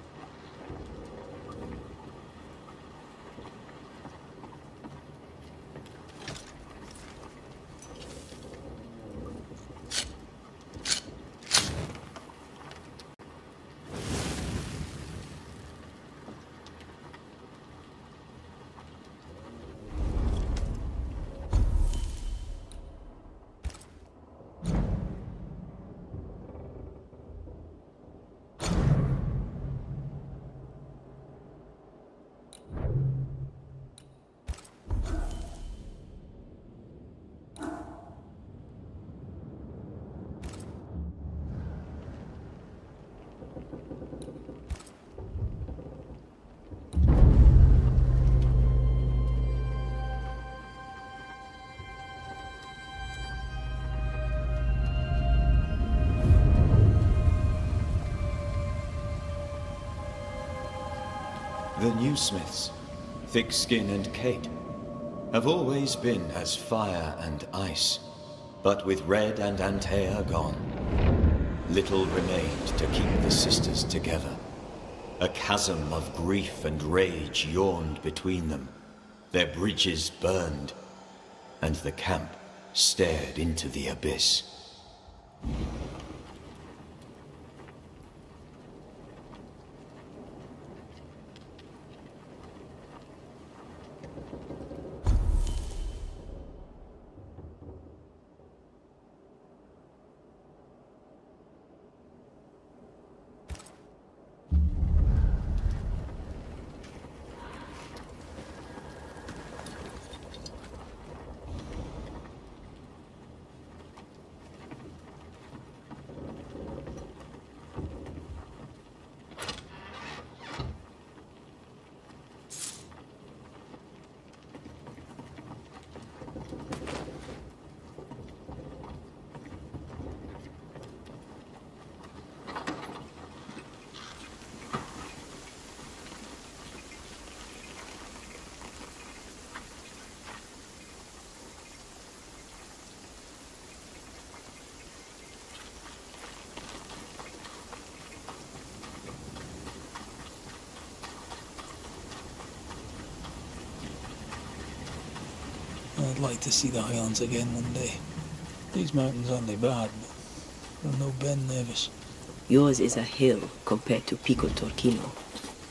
The new smiths, Thick-Skin and Kate, have always been as fire and ice, but with Red and Antea gone, little remained to keep the sisters together. A chasm of grief and rage yawned between them, their bridges burned, and the camp stared into the abyss. I'd like to see the Highlands again one day. These mountains aren't they bad, but they're no Ben Nevis. Yours is a hill compared to Pico Torquino.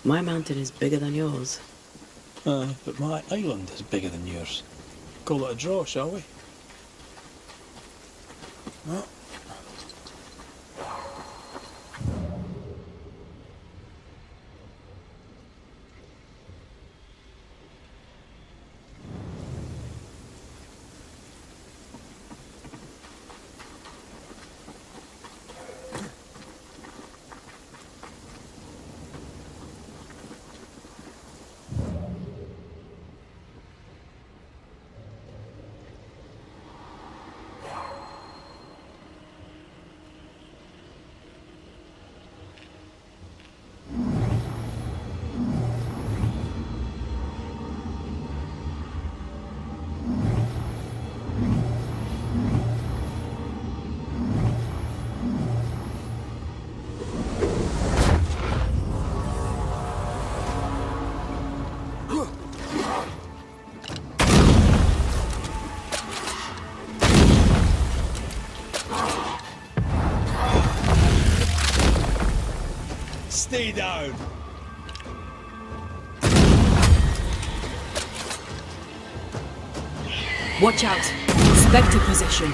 My mountain is bigger than yours. Aye, but my island is bigger than yours. Call it a draw, shall we? Well, stay down. Watch out! Spectre position.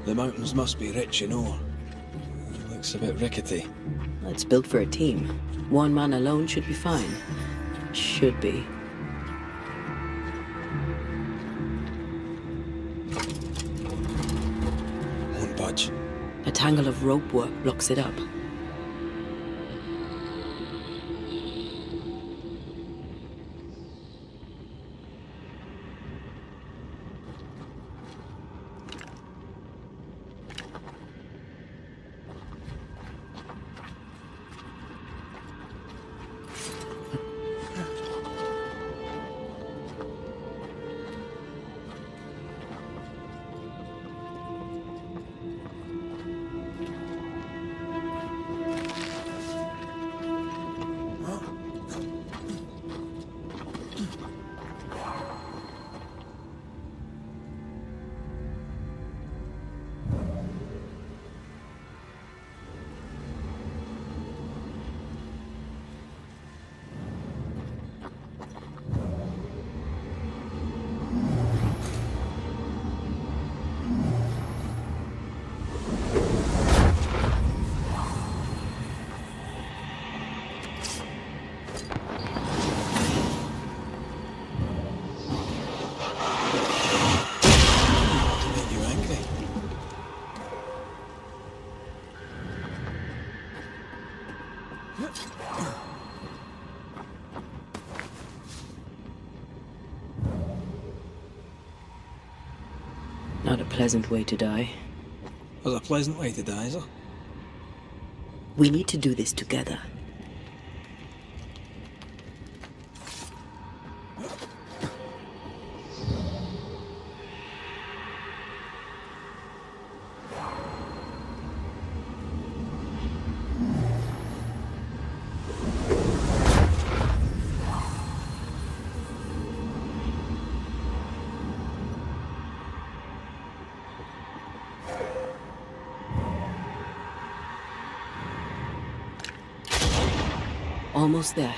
The mountains must be rich in ore. It looks a bit rickety. It's built for a team. One man alone should be fine. Should be. Won't budge. A tangle of rope work blocks it up. Not a pleasant way to die. There's a pleasant way to die, is there? We need to do this together. Almost there.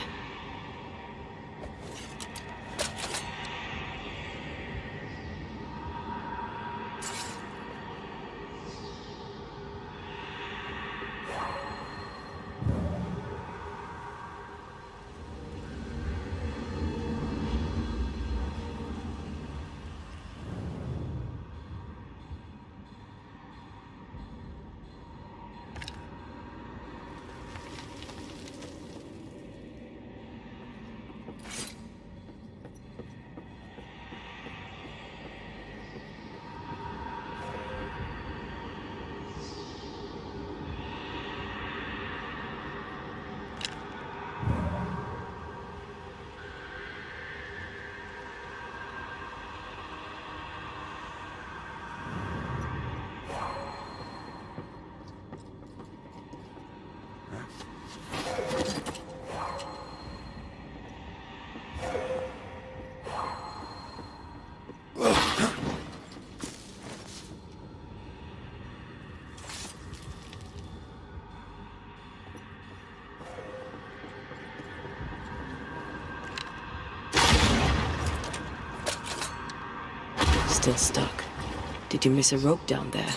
Still stuck. Did you miss a rope down there?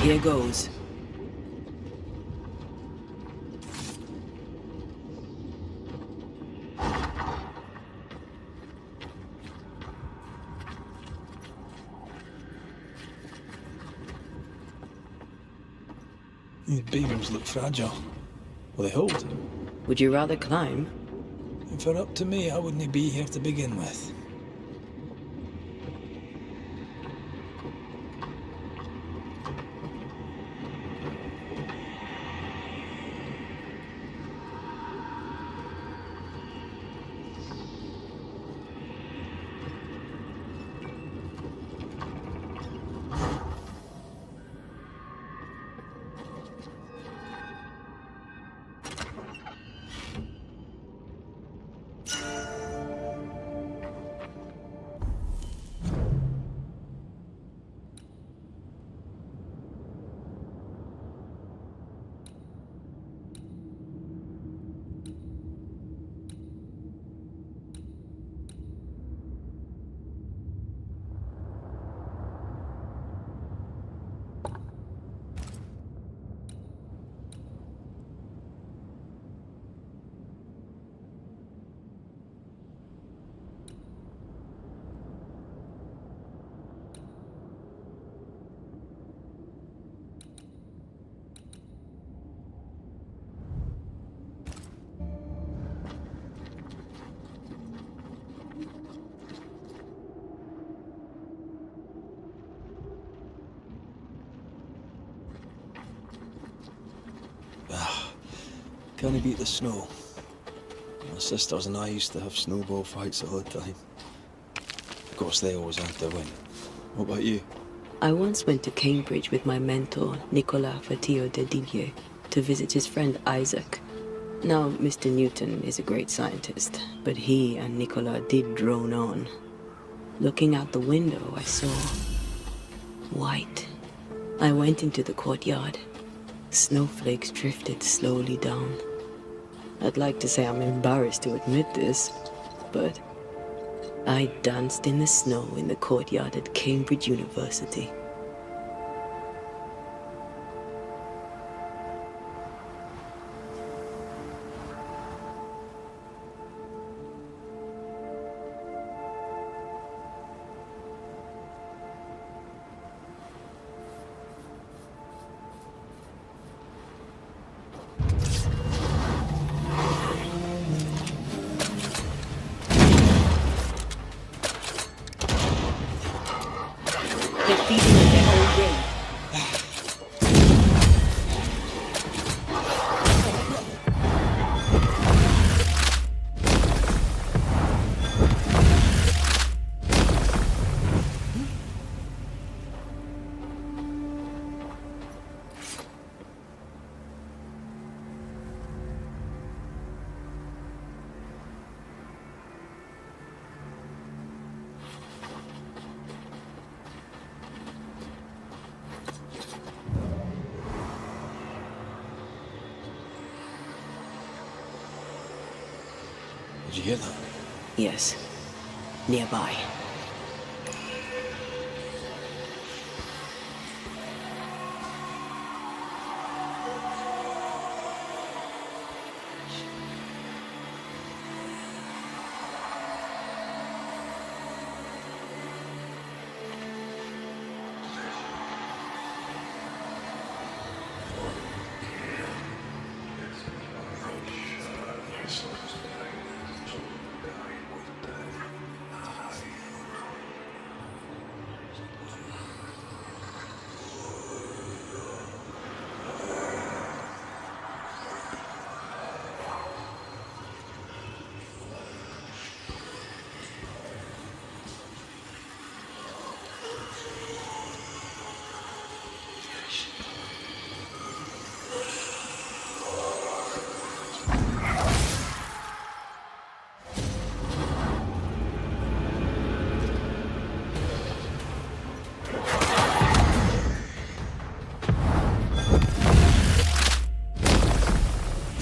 Here goes. These beams look fragile. Will they hold? Would you rather climb? If it were up to me, I wouldn't be here to begin with. Can he beat the snow? My sisters and I used to have snowball fights all the time. Of course, they always had to win. What about you? I once went to Cambridge with my mentor, Nicolas Fatio de Didier, to visit his friend Isaac. Now, Mr. Newton is a great scientist, but he and Nicolas did drone on. Looking out the window, I saw white. I went into the courtyard. Snowflakes drifted slowly down. I'd like to say I'm embarrassed to admit this, but I danced in the snow in the courtyard at Cambridge University. They're feeding on their own game. Did you hear that? Yes, nearby.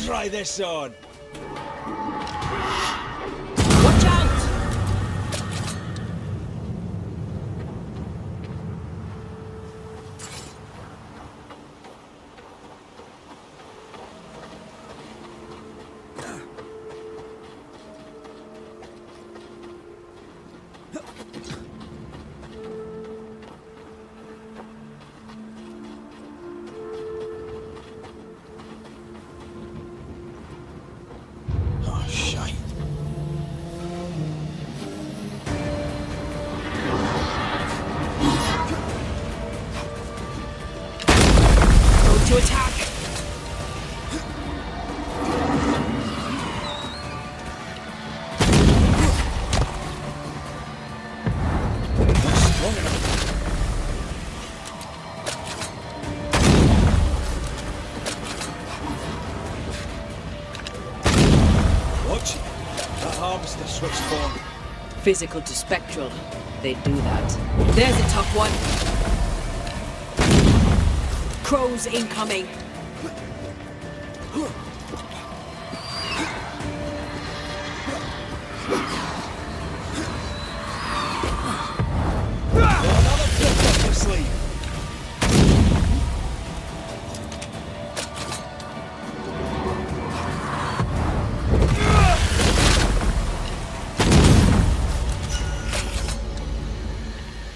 Try this on! Watch out! Oh, shite. Go to attack! Not strong enough. Watch it. That harvester switched form. Physical to spectral. They do that. There's a tough one. Crows incoming. Another trick up your sleeve.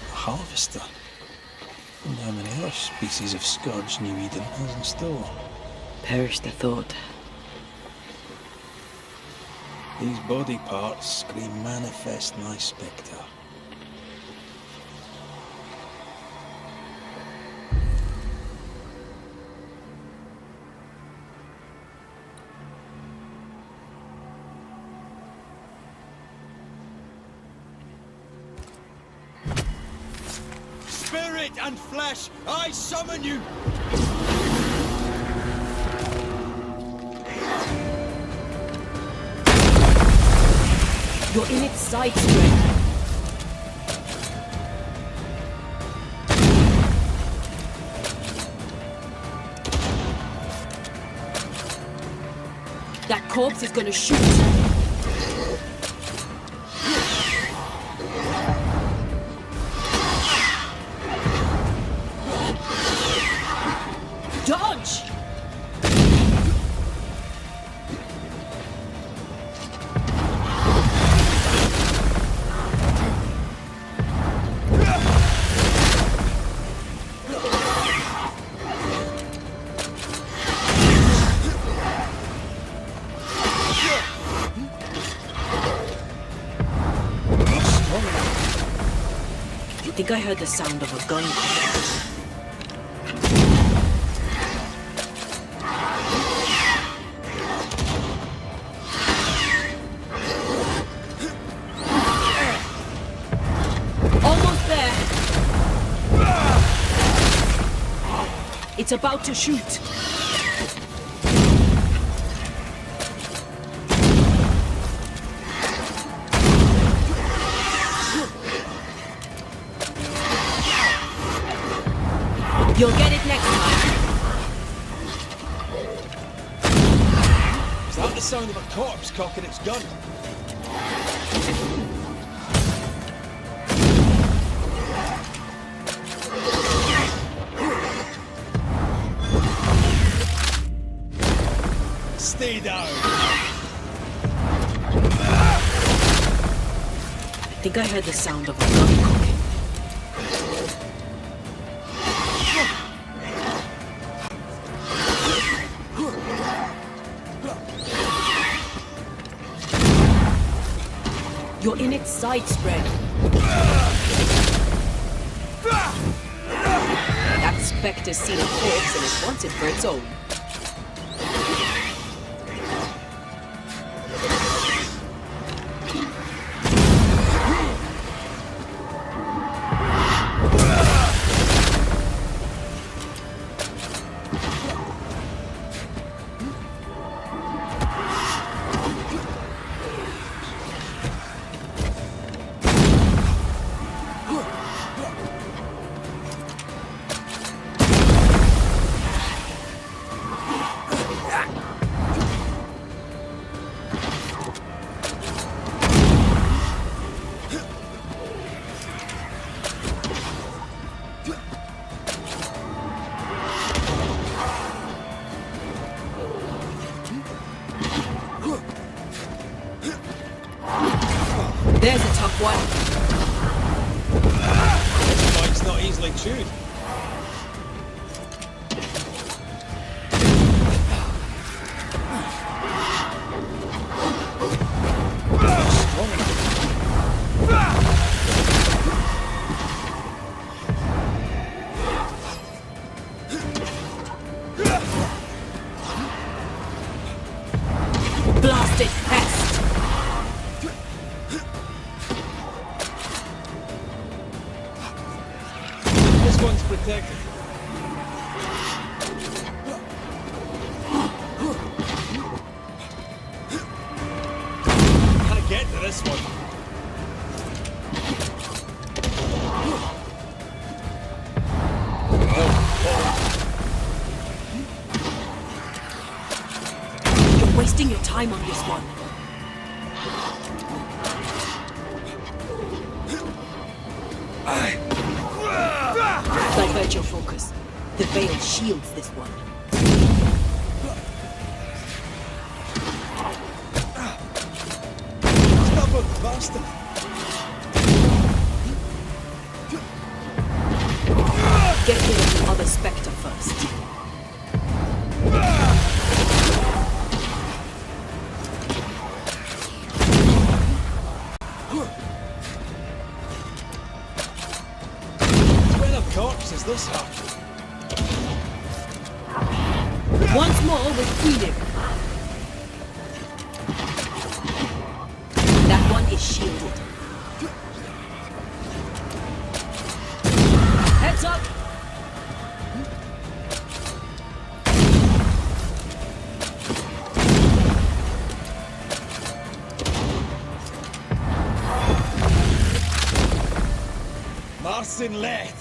A harvester. And how many other species of scourge New Eden has in store? Perish the thought. These body parts scream manifest my spectre. spirit and flesh, I summon you! You're in its sights, Greg. That corpse is gonna shoot. Dodge! I think I heard the sound of a gun. Almost there. It's about to shoot. You'll get it next time. Is that the sound of a corpse cocking its gun? Stay down. I think I heard the sound of a gun cocking. You're in its sights, Red. That specter's seen a corpse and it wants it for its own. There's a tough one. This bite's not easily chewed. Strong Blast it, pest! This one's protected. Can I get to this one? You're wasting your time on this one. Divert your focus. The veil shields this one. Stubborn bastard. Get rid of the other specter first. When a corpse is this hard? Once more with Phoenix. That one is shielded. Heads up! and let.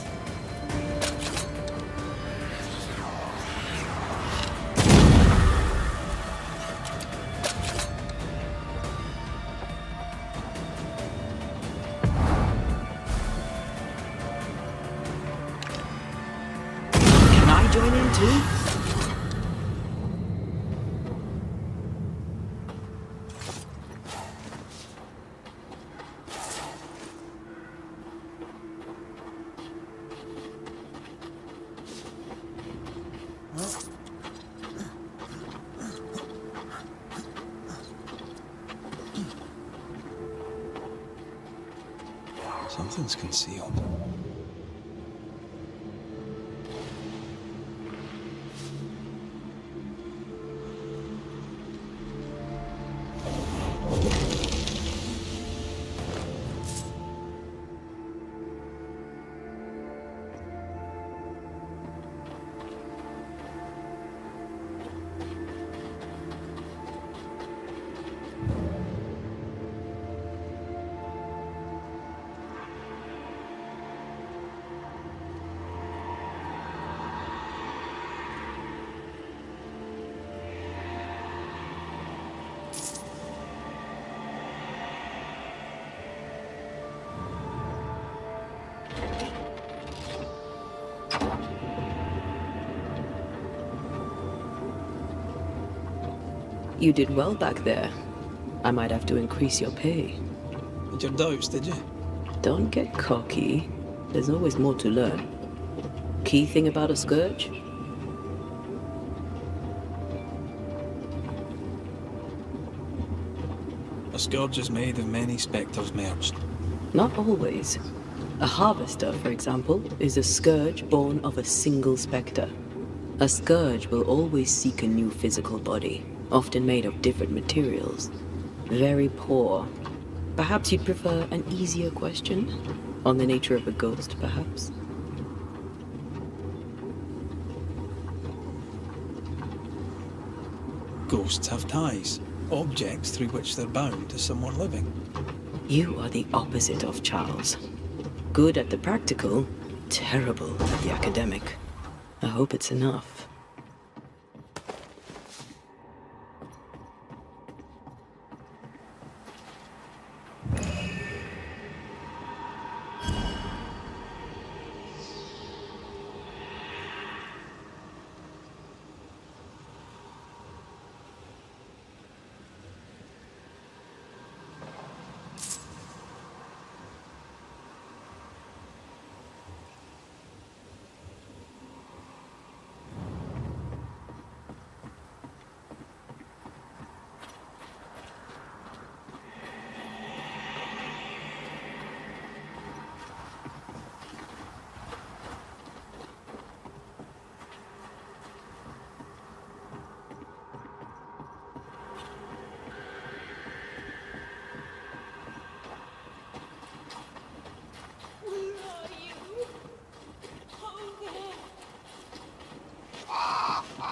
Can I join in too? Something's concealed. You did well back there. I might have to increase your pay. Had your doubts, did you? Don't get cocky. There's always more to learn. Key thing about a scourge? A scourge is made of many spectres merged. Not always. A harvester, for example, is a scourge born of a single spectre. A scourge will always seek a new physical body, often made of different materials. Very poor. Perhaps you'd prefer an easier question? On the nature of a ghost, perhaps? Ghosts have ties, objects through which they're bound to someone living. You are the opposite of Charles. Good at the practical, terrible at the academic. I hope it's enough.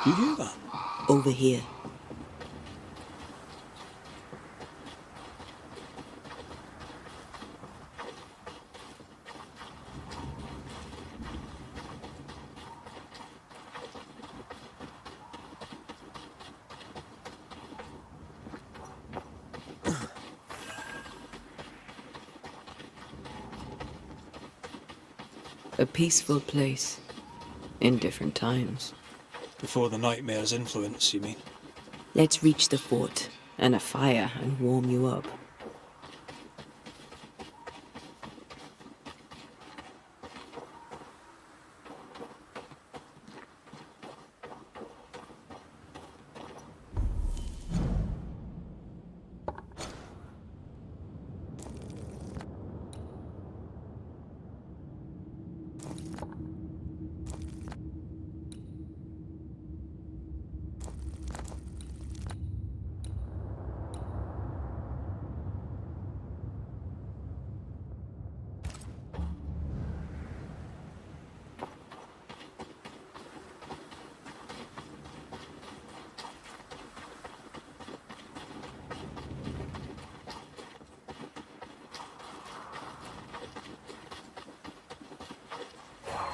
Do you hear that? Over here. A peaceful place in different times. Before the nightmare's influence, you mean? Let's reach the fort and a fire and warm you up.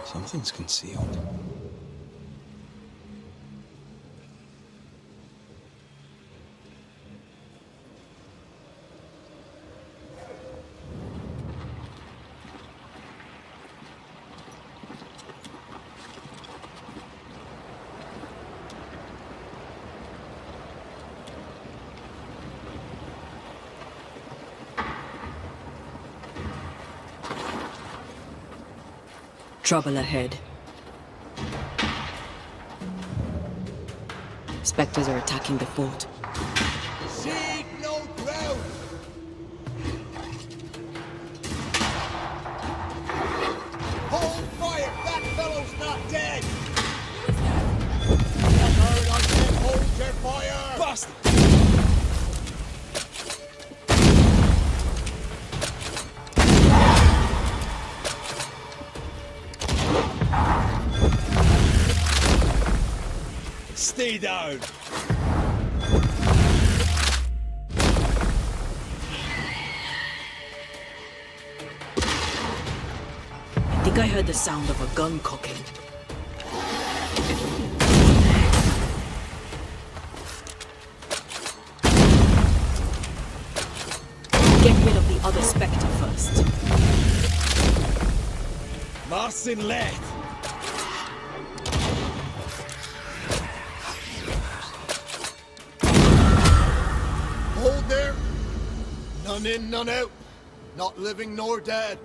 Something's concealed. Trouble ahead. Spectres are attacking the fort. Seed no ground! Hold fire! That fellow's not dead! I heard I said hold your fire! Bastard! Stay down! I think I heard the sound of a gun cocking. Get rid of the other Spectre first. Marcin left! Hold there! None in, none out. Not living nor dead.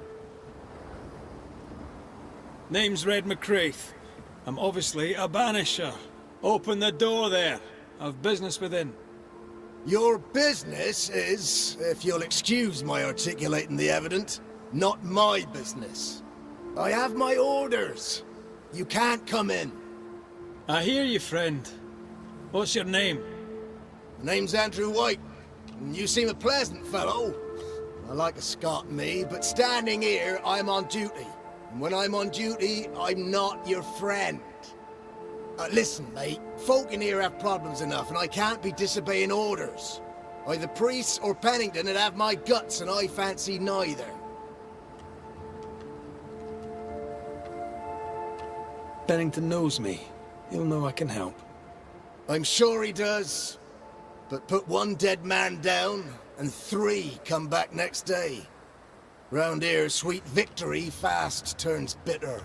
Name's Red McCraith. I'm obviously a banisher. Open the door there. I've business within. Your business is, if you'll excuse my articulating the evident, not my business. I have my orders. You can't come in. I hear you, friend. What's your name? My name's Andrew White. And you seem a pleasant fellow. I like a Scot, me, but standing here, I'm on duty. And when I'm on duty, I'm not your friend. Listen, mate, folk in here have problems enough, and I can't be disobeying orders. Either priests or Pennington would have my guts, and I fancy neither. Bennington knows me. He'll know I can help. I'm sure he does. But put one dead man down, and 3 come back next day. Round here, sweet victory fast turns bitter.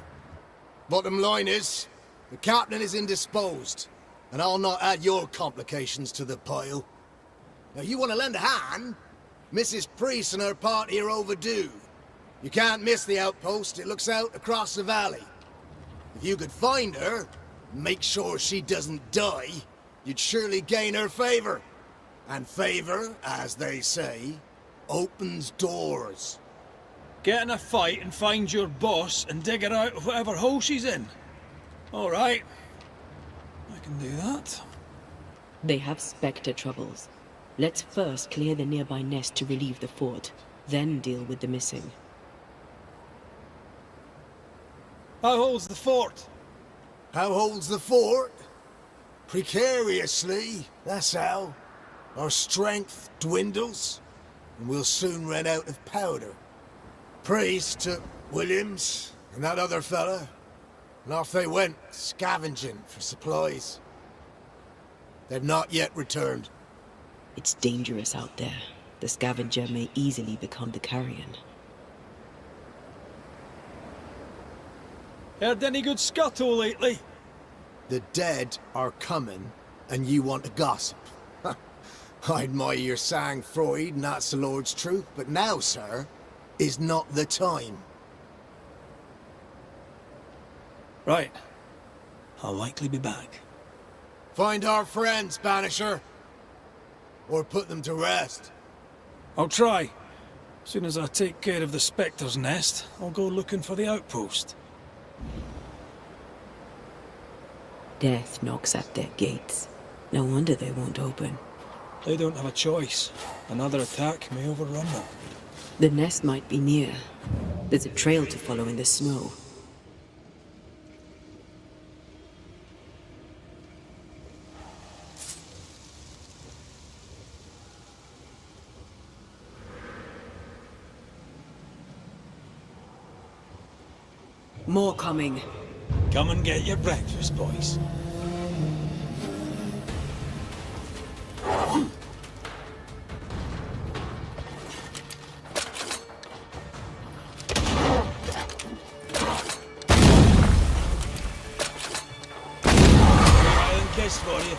Bottom line is, the captain is indisposed, and I'll not add your complications to the pile. Now, you want to lend a hand? Mrs. Priest and her party are overdue. You can't miss the outpost. It looks out across the valley. If you could find her, make sure she doesn't die, you'd surely gain her favor. And favor, as they say, opens doors. Get in a fight and find your boss and dig her out of whatever hole she's in. All right. I can do that. They have Spectre troubles. Let's first clear the nearby nest to relieve the fort, then deal with the missing. How holds the fort? How holds the fort? Precariously, that's how. Our strength dwindles, and we'll soon run out of powder. Priest took Williams and that other fella, and off they went, scavenging for supplies. They've not yet returned. It's dangerous out there. The scavenger may easily become the carrion. Heard any good scuttle lately? The dead are coming, and you want to gossip. I admire your sang-froid, and that's the Lord's truth, but now, sir, is not the time. Right. I'll likely be back. Find our friends, Banisher. Or put them to rest. I'll try. As soon as I take care of the Spectre's nest, I'll go looking for the outpost. Death knocks at their gates. No wonder they won't open. They don't have a choice. Another attack may overrun them. The nest might be near. There's a trail to follow in the snow. More coming. Come and get your breakfast, boys. Violent kiss for you.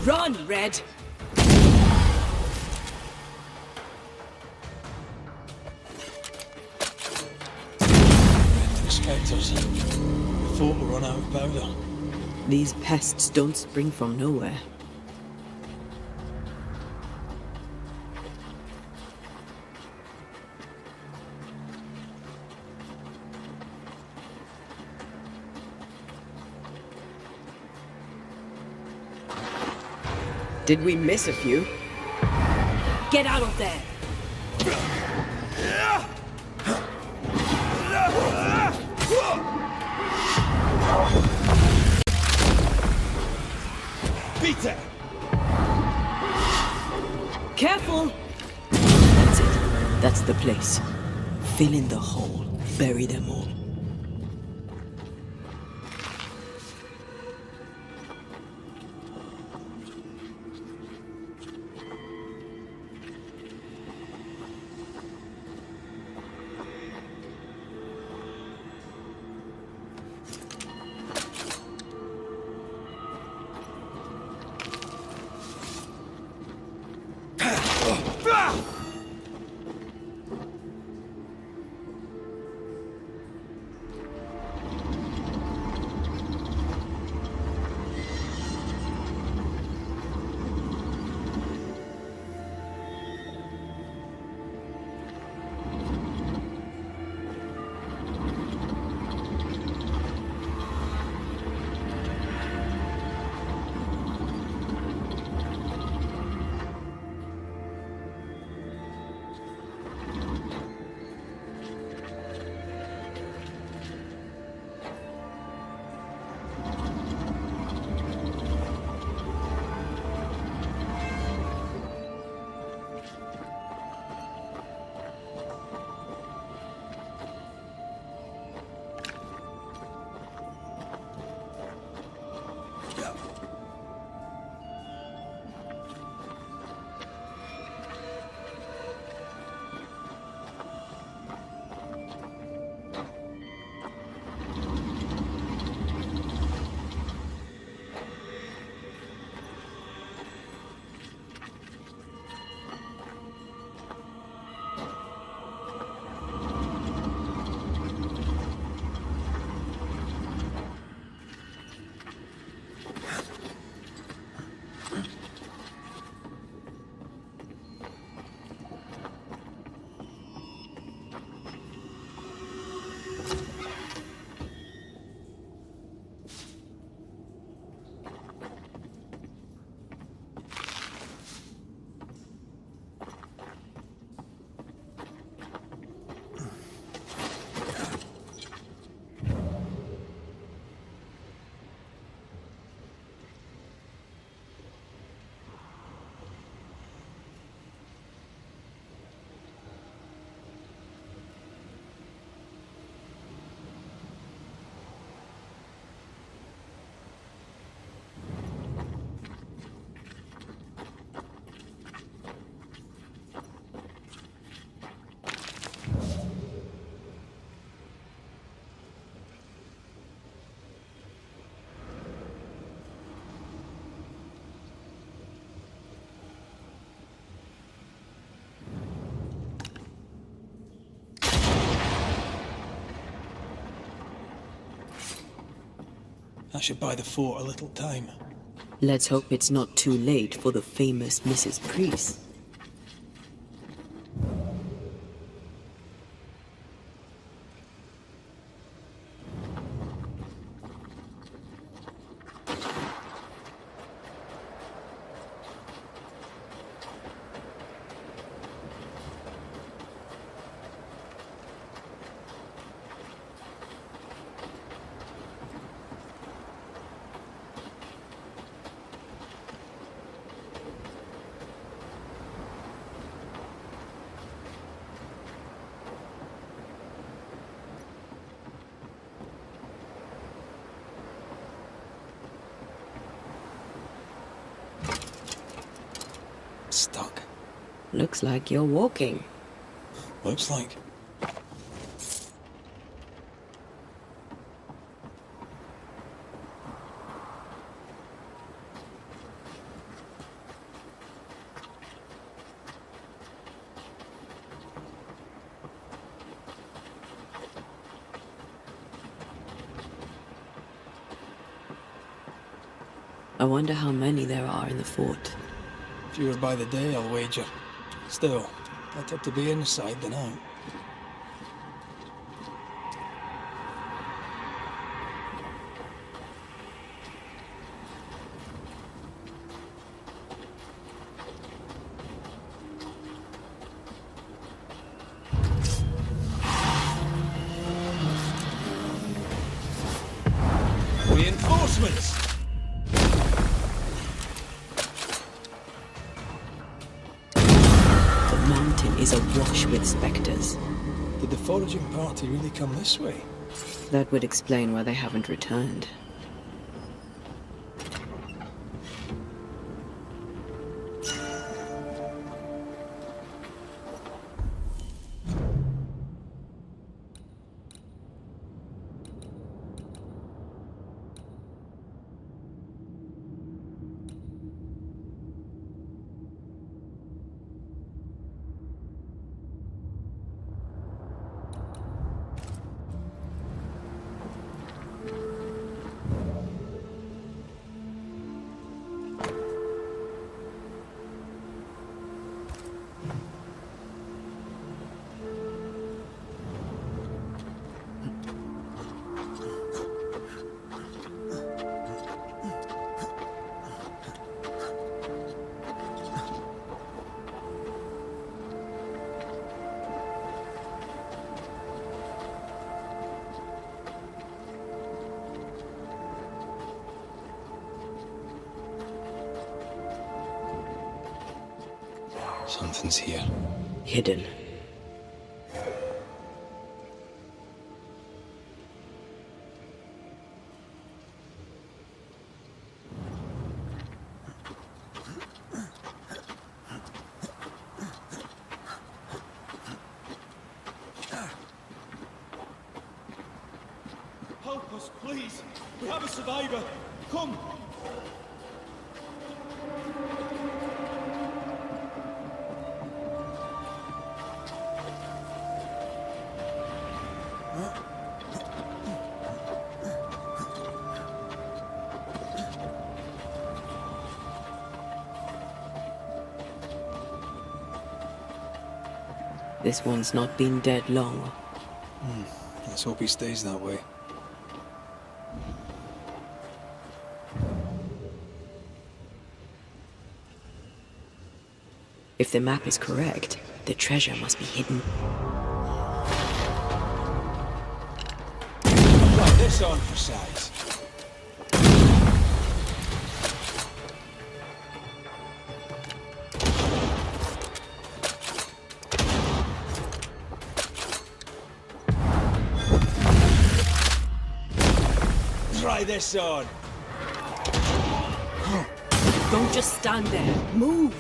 Run, Red! Spectres. Before we run out of powder. These pests don't spring from nowhere. Did we miss a few? Get out of there! Peter! Careful! That's it. That's the place. Fill in the hole. Bury them all. I should buy the fort a little time. Let's hope it's not too late for the famous Mrs. Priest. Looks like you're walking. Looks like. I wonder how many there are in the fort. Fewer by the day, I'll wager. Still, better to be inside than out. Reinforcements! The mountain is awash with spectres. Did the foraging party really come this way? That would explain why they haven't returned. Something's here. Hidden. Help us, please. We have a survivor. Come. This one's not been dead long. Let's hope he stays that way. If the map is correct, the treasure must be hidden. Got this on for size. Try this on. Don't just stand there. Move!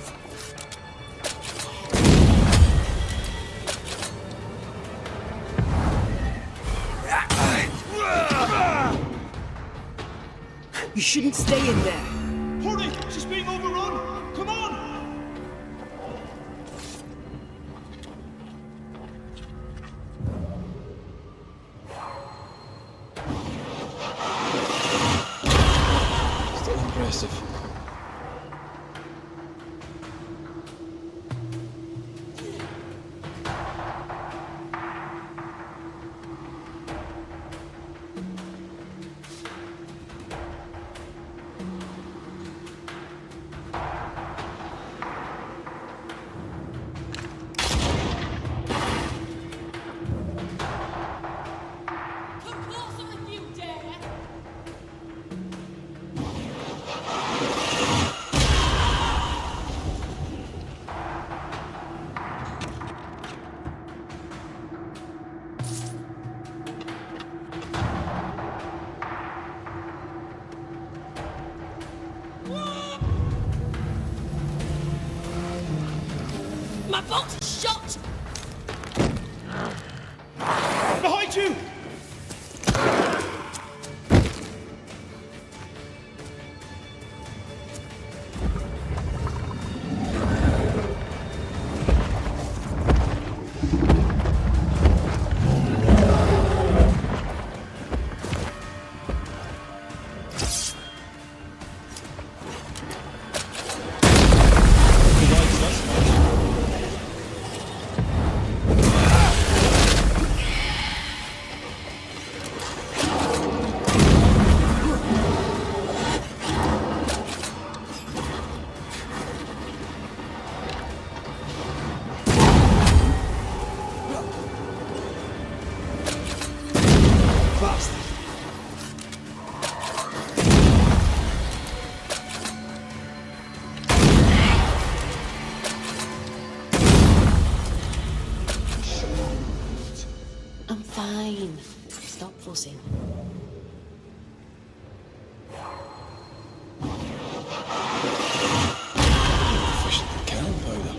You shouldn't stay in there. Hurry! She's being overrun! Come on! Still impressive. My bolt is shot! Behind you! I'm fine. Stop fussing. Efficient cannon powder.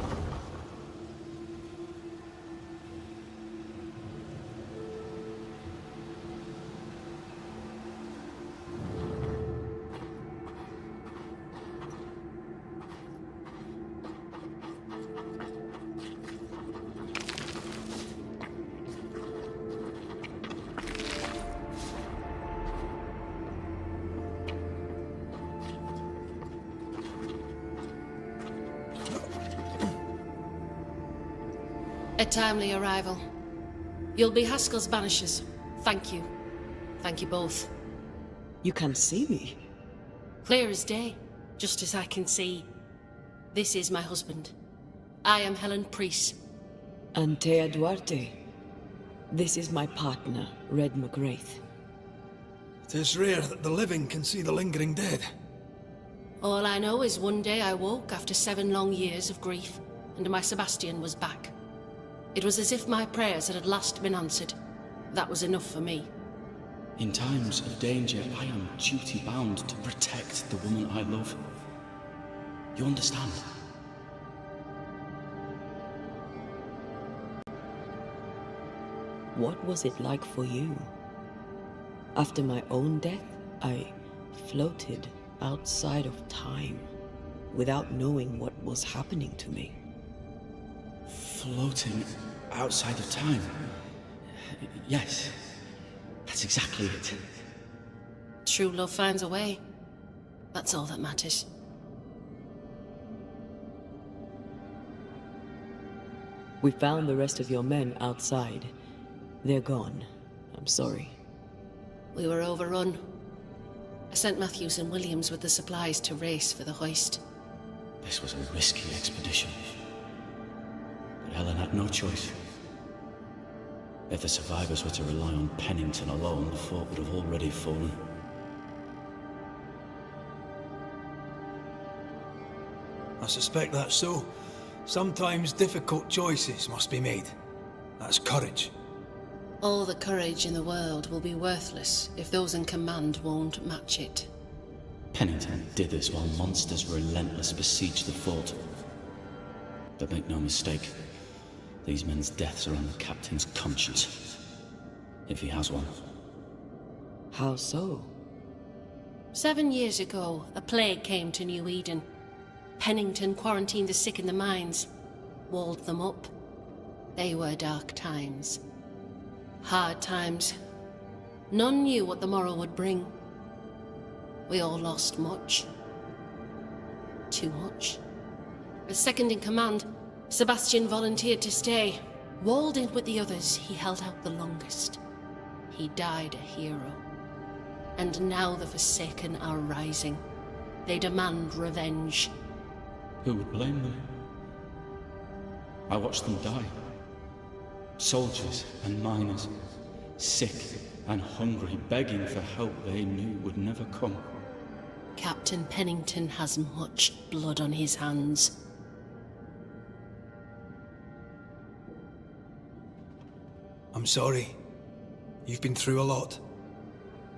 A timely arrival. You'll be Haskell's Banishers. Thank you. Thank you both. You can see me. Clear as day, just as I can see. This is my husband. I am Helen Priest. Antea Duarte. This is my partner, Red McGrath. It is rare that the living can see the lingering dead. All I know is one day I woke after 7 long years of grief, and my Sebastian was back. It was as if my prayers had at last been answered. That was enough for me. In times of danger, I am duty-bound to protect the woman I love. You understand? What was it like for you? After my own death, I floated outside of time, without knowing what was happening to me. Floating outside of time. Yes, that's exactly it. True love finds a way. That's all that matters. We found the rest of your men outside. They're gone. I'm sorry. We were overrun. I sent Matthews and Williams with the supplies to race for the hoist. This was a risky expedition. But Helen had no choice. If the survivors were to rely on Pennington alone, the fort would have already fallen. I suspect that's so. Sometimes difficult choices must be made. That's courage. All the courage in the world will be worthless if those in command won't match it. Pennington did this while monsters relentless besieged the fort. But make no mistake, these men's deaths are on the captain's conscience. If he has one. How so? 7 years ago, a plague came to New Eden. Pennington quarantined the sick in the mines, walled them up. They were dark times. Hard times. None knew what the morrow would bring. We all lost much. Too much. As second in command, Sebastian volunteered to stay. Walled in with the others, he held out the longest. He died a hero. And now the Forsaken are rising. They demand revenge. Who would blame them? I watched them die. Soldiers and miners, sick and hungry, begging for help they knew would never come. Captain Pennington has much blood on his hands. I'm sorry. You've been through a lot.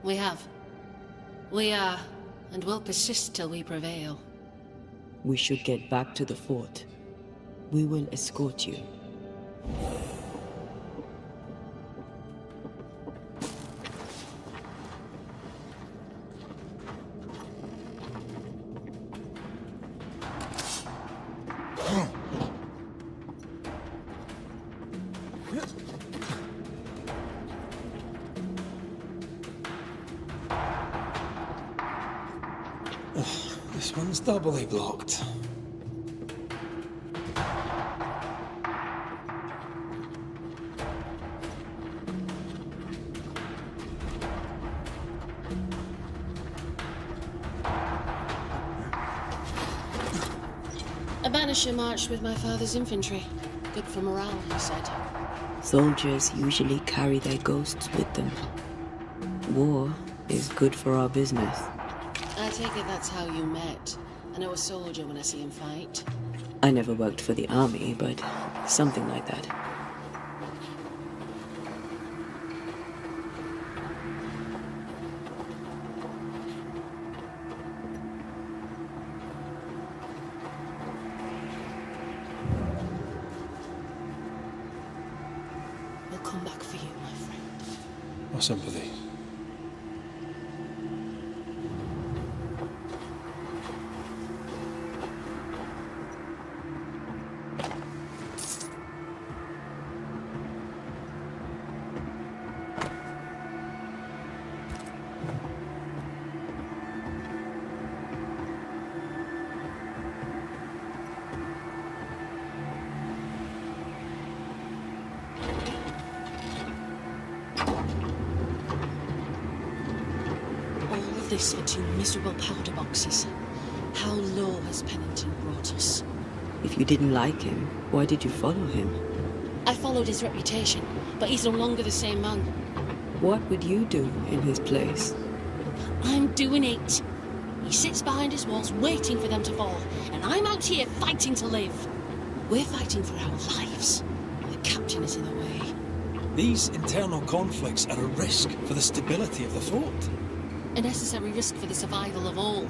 We have. We are, and will persist till we prevail. We should get back to the fort. We will escort you. This one's doubly blocked. A banisher marched with my father's infantry. Good for morale, he said. Soldiers usually carry their ghosts with them. War is good for our business. I take it that's how you met. I know a soldier when I see him fight. I never worked for the army, but something like that. We'll come back for you, my friend. My sympathy. This for 2 miserable powder boxes. How low has Pennington brought us? If you didn't like him, why did you follow him? I followed his reputation, but he's no longer the same man. What would you do in his place? I'm doing it. He sits behind his walls waiting for them to fall, and I'm out here fighting to live. We're fighting for our lives. The captain is in the way. These internal conflicts are a risk for the stability of the fort. A necessary risk for the survival of all.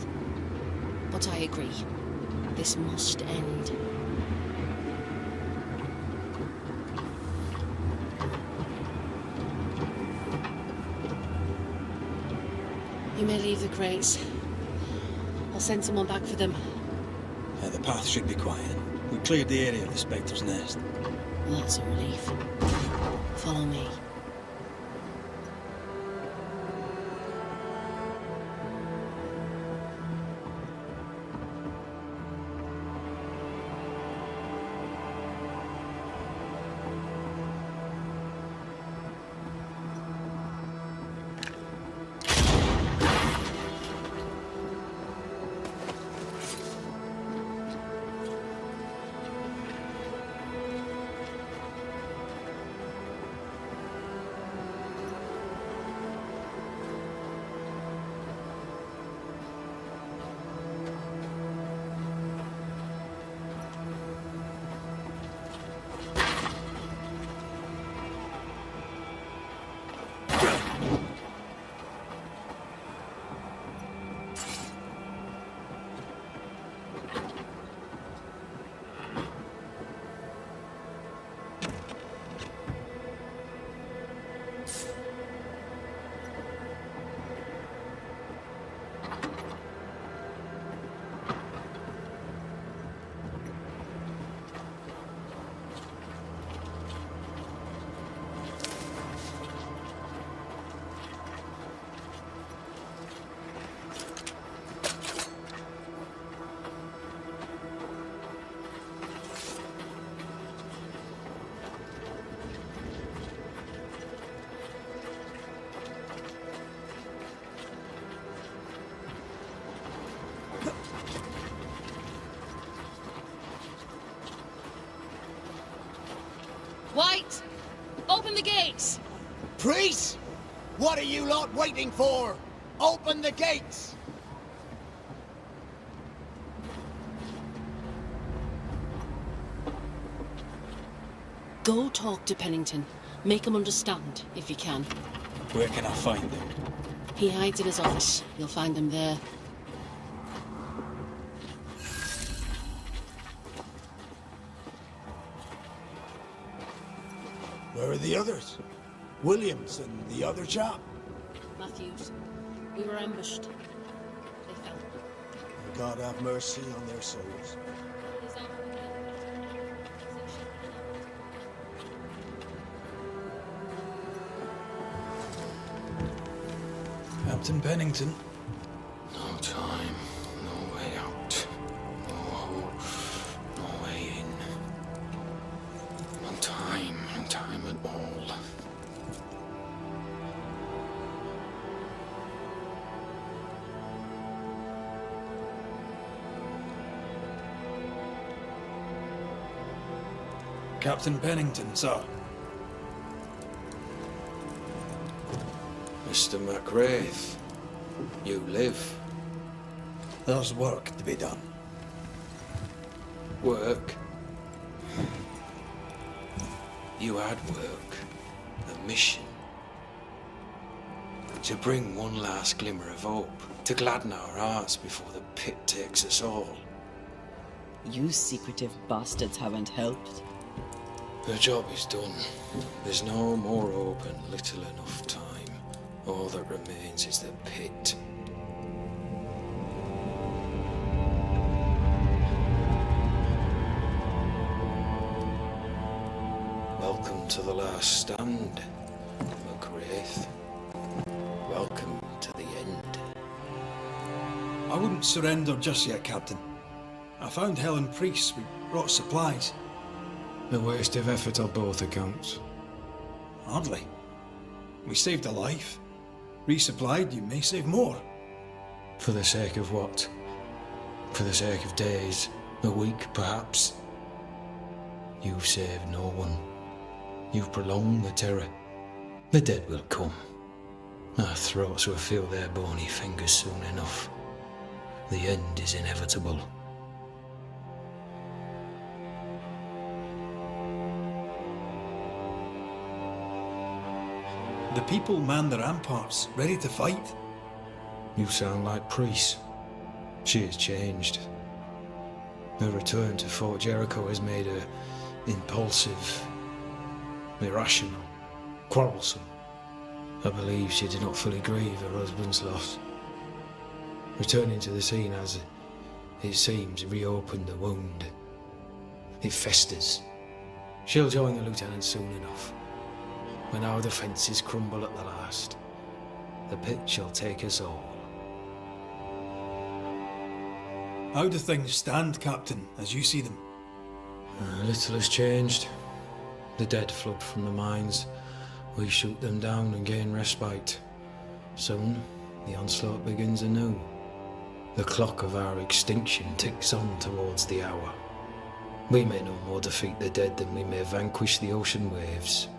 But I agree. This must end. You may leave the crates. I'll send someone back for them. The path should be quiet. We cleared the area of the Spectre's nest. Well, that's a relief. Follow me. White! Open the gates! Priest! What are you lot waiting for? Open the gates! Go talk to Pennington. Make him understand, if you can. Where can I find him? He hides in his office. You'll find him there. Where are the others? Williams and the other chap? Matthews. We were ambushed. They fell. May God have mercy on their souls. Captain Pennington. No time, no way out. No hope, no way in. No time at all. Captain Pennington, sir. Mr. McWraith, you live. There's work to be done. Work? You had work. A mission. To bring one last glimmer of hope. To gladden our hearts before the pit takes us all. You secretive bastards haven't helped. The job is done. There's no more hope and little enough time. All that remains is the pit. Welcome to the last stand, McWraith. Welcome to the end. I wouldn't surrender just yet, Captain. I found Helen Priest. We brought supplies. A waste of effort on both accounts. Hardly. We saved a life. Resupplied, you may save more. For the sake of what? For the sake of days, a week perhaps? You've saved no one. You've prolonged the terror. The dead will come. Our throats will feel their bony fingers soon enough. The end is inevitable. The people man the ramparts, ready to fight. You sound like Priest. She has changed. Her return to Fort Jericho has made her impulsive, irrational, quarrelsome. I believe she did not fully grieve her husband's loss. Returning to the scene has, it seems, reopened the wound. It festers. She'll join the lieutenant soon enough. When our defences crumble at the last, the pit shall take us all. How do things stand, Captain, as you see them? Little has changed. The dead flood from the mines. We shoot them down and gain respite. Soon, the onslaught begins anew. The clock of our extinction ticks on towards the hour. We may no more defeat the dead than we may vanquish the ocean waves.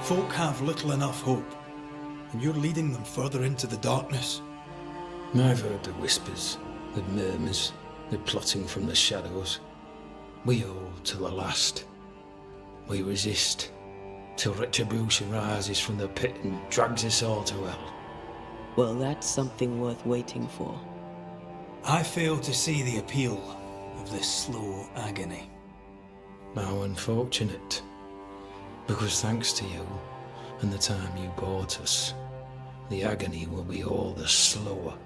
Folk have little enough hope, and you're leading them further into the darkness. I've heard the whispers, the murmurs, the plotting from the shadows. We hold to the last. We resist, till retribution rises from the pit and drags us all to hell. Well, that's something worth waiting for. I fail to see the appeal of this slow agony. How unfortunate. Because thanks to you, and the time you bought us, the agony will be all the slower.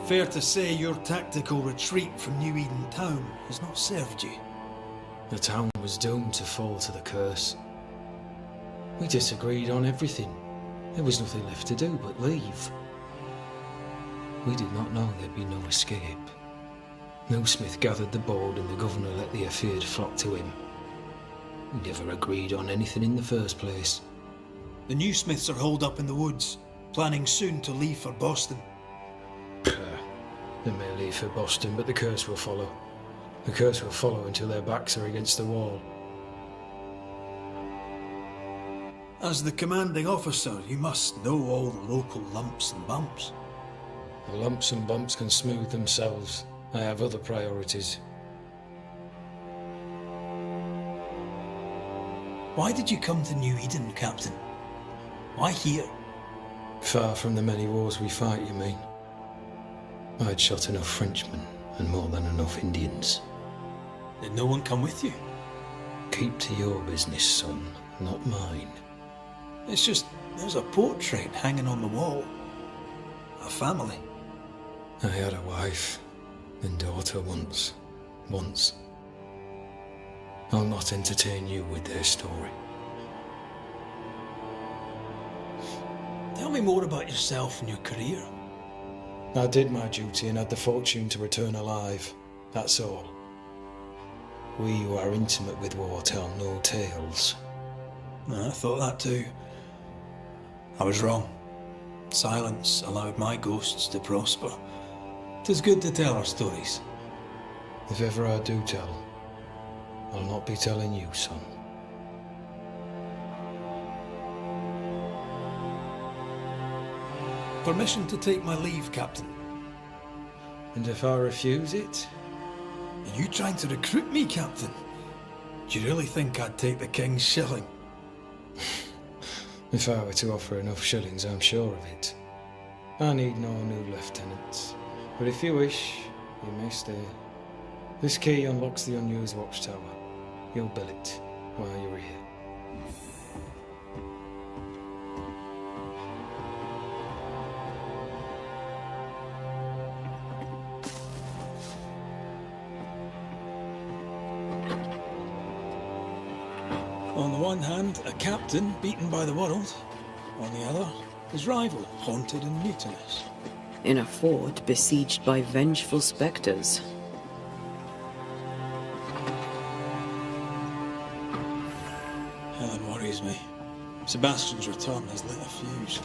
Fair to say your tactical retreat from New Eden town has not served you. The town was doomed to fall to the curse. We disagreed on everything. There was nothing left to do but leave. We did not know there'd be no escape. No Smith gathered the board and the governor let the affair flock to him. We never agreed on anything in the first place. The new Smiths are holed up in the woods, planning soon to leave for Boston. They may leave for Boston, but the curse will follow. The curse will follow until their backs are against the wall. As the commanding officer, you must know all the local lumps and bumps. The lumps and bumps can smooth themselves. I have other priorities. Why did you come to New Eden, Captain? Why here? Far from the many wars we fight, you mean? I'd shot enough Frenchmen and more than enough Indians. Did no one come with you? Keep to your business, son, not mine. It's just, there's a portrait hanging on the wall. A family. I had a wife and daughter once. I'll not entertain you with their story. Tell me more about yourself and your career. I did my duty and had the fortune to return alive. That's all. We who are intimate with war tell no tales. I thought that too. I was wrong. Silence allowed my ghosts to prosper. 'Tis good to tell our stories. If ever I do tell, I'll not be telling you, son. Permission to take my leave, Captain. And if I refuse it? Are you trying to recruit me, Captain? Do you really think I'd take the King's shilling? If I were to offer enough shillings, I'm sure of it. I need no new lieutenants. But if you wish, you may stay. This key unlocks the unused watchtower. You'll bill it while you're here. On the one hand, a captain beaten by the world. On the other, his rival, haunted and mutinous. In a fort besieged by vengeful spectres. Helen worries me. Sebastian's return has lit a fuse.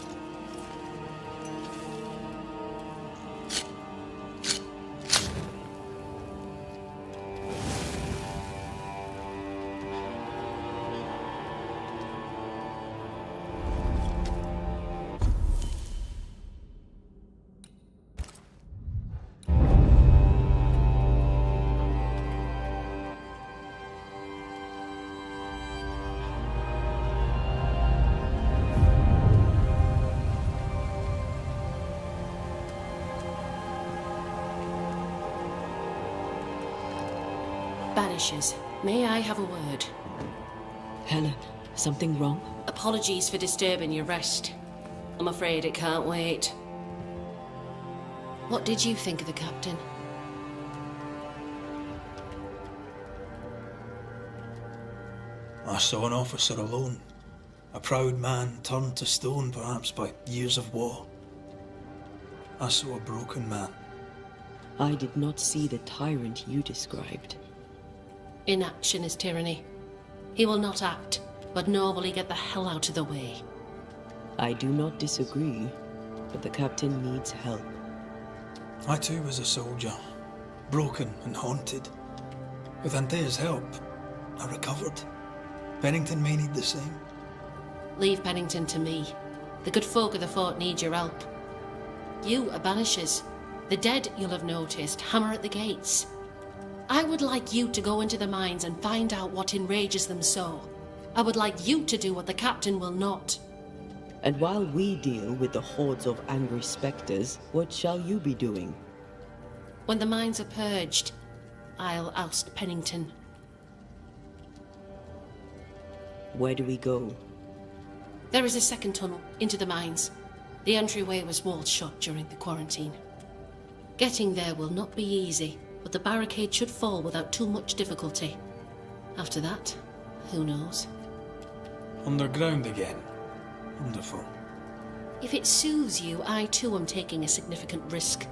Banishers, may I have a word? Helen, something wrong? Apologies for disturbing your rest. I'm afraid it can't wait. What did you think of the captain? I saw an officer alone. A proud man turned to stone, perhaps by years of war. I saw a broken man. I did not see the tyrant you described. Inaction is tyranny. He will not act, but nor will he get the hell out of the way. I do not disagree, but the captain needs help. I too was a soldier, broken and haunted. With Antea's help, I recovered. Pennington may need the same. Leave Pennington to me. The good folk of the fort need your help. You are Banishers. The dead, you'll have noticed, hammer at the gates. I would like you to go into the mines and find out what enrages them so. I would like you to do what the captain will not. And while we deal with the hordes of angry spectres, what shall you be doing? When the mines are purged, I'll oust Pennington. Where do we go? There is a second tunnel into the mines. The entryway was walled shut during the quarantine. Getting there will not be easy, but the barricade should fall without too much difficulty. After that, who knows? Underground again. Wonderful. If it soothes you, I too am taking a significant risk.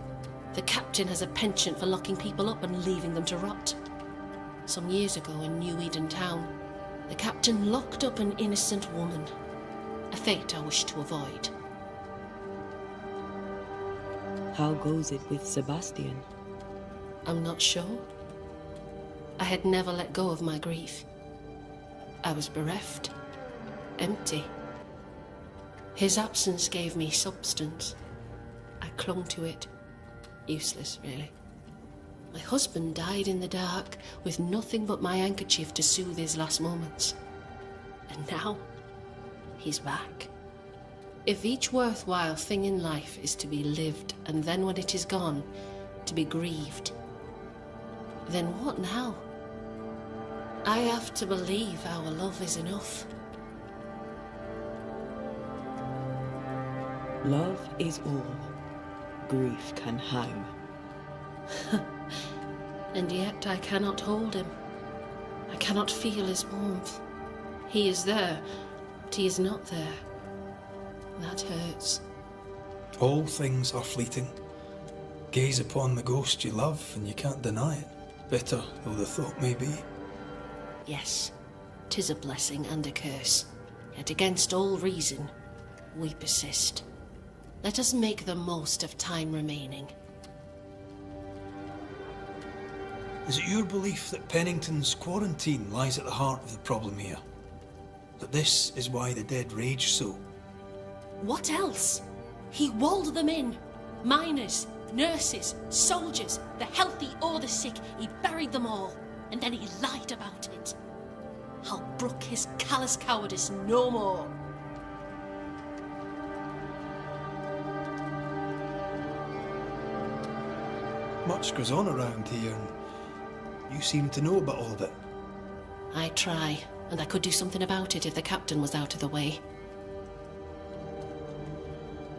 The captain has a penchant for locking people up and leaving them to rot. Some years ago in New Eden town, the captain locked up an innocent woman. A fate I wish to avoid. How goes it with Sebastian? I'm not sure. I had never let go of my grief. I was bereft, empty. His absence gave me substance. I clung to it. Useless, really. My husband died in the dark, with nothing but my handkerchief to soothe his last moments. And now, he's back. If each worthwhile thing in life is to be lived, and then when it is gone, to be grieved. Then what now? I have to believe our love is enough. Love is all grief can hang. And yet I cannot hold him. I cannot feel his warmth. He is there, but he is not there. That hurts. All things are fleeting. Gaze upon the ghost you love, and you can't deny it, bitter though the thought may be. Yes, 'tis a blessing and a curse. Yet against all reason, we persist. Let us make the most of time remaining. Is it your belief that Pennington's quarantine lies at the heart of the problem here? That this is why the dead rage so? What else? He walled them in. Miners, nurses, soldiers, the healthy or the sick. He buried them all, and then he lied about it. I'll brook his callous cowardice no more. Much goes on around here, and you seem to know about all of it. I try, and I could do something about it if the captain was out of the way.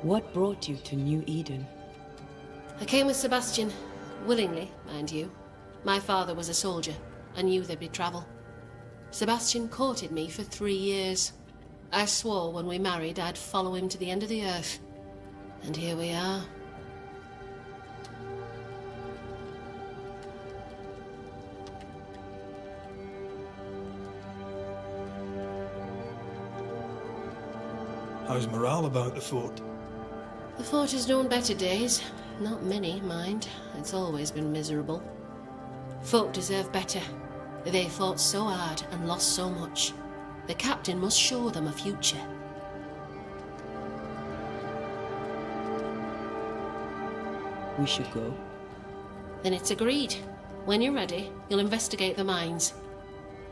What brought you to New Eden? I came with Sebastian, willingly, mind you. My father was a soldier. I knew there'd be trouble. Sebastian courted me for 3 years. I swore when we married I'd follow him to the end of the earth. And here we are. How's morale about the fort? The fort has known better days. Not many, mind. It's always been miserable. Folk deserve better. They fought so hard and lost so much. The captain must show them a future. We should go. Then it's agreed. When you're ready, you'll investigate the mines.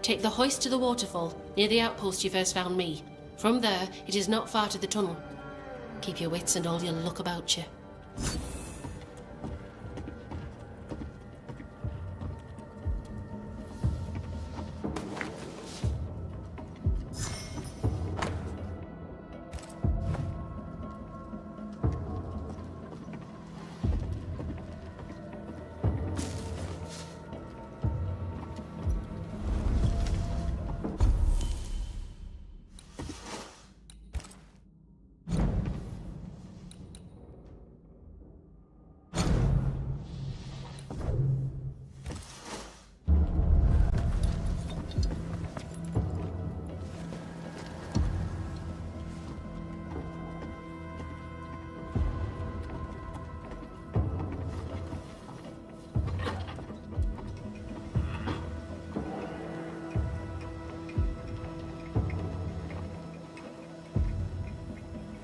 Take the hoist to the waterfall, near the outpost you first found me. From there, it is not far to the tunnel. Keep your wits and all your luck about you.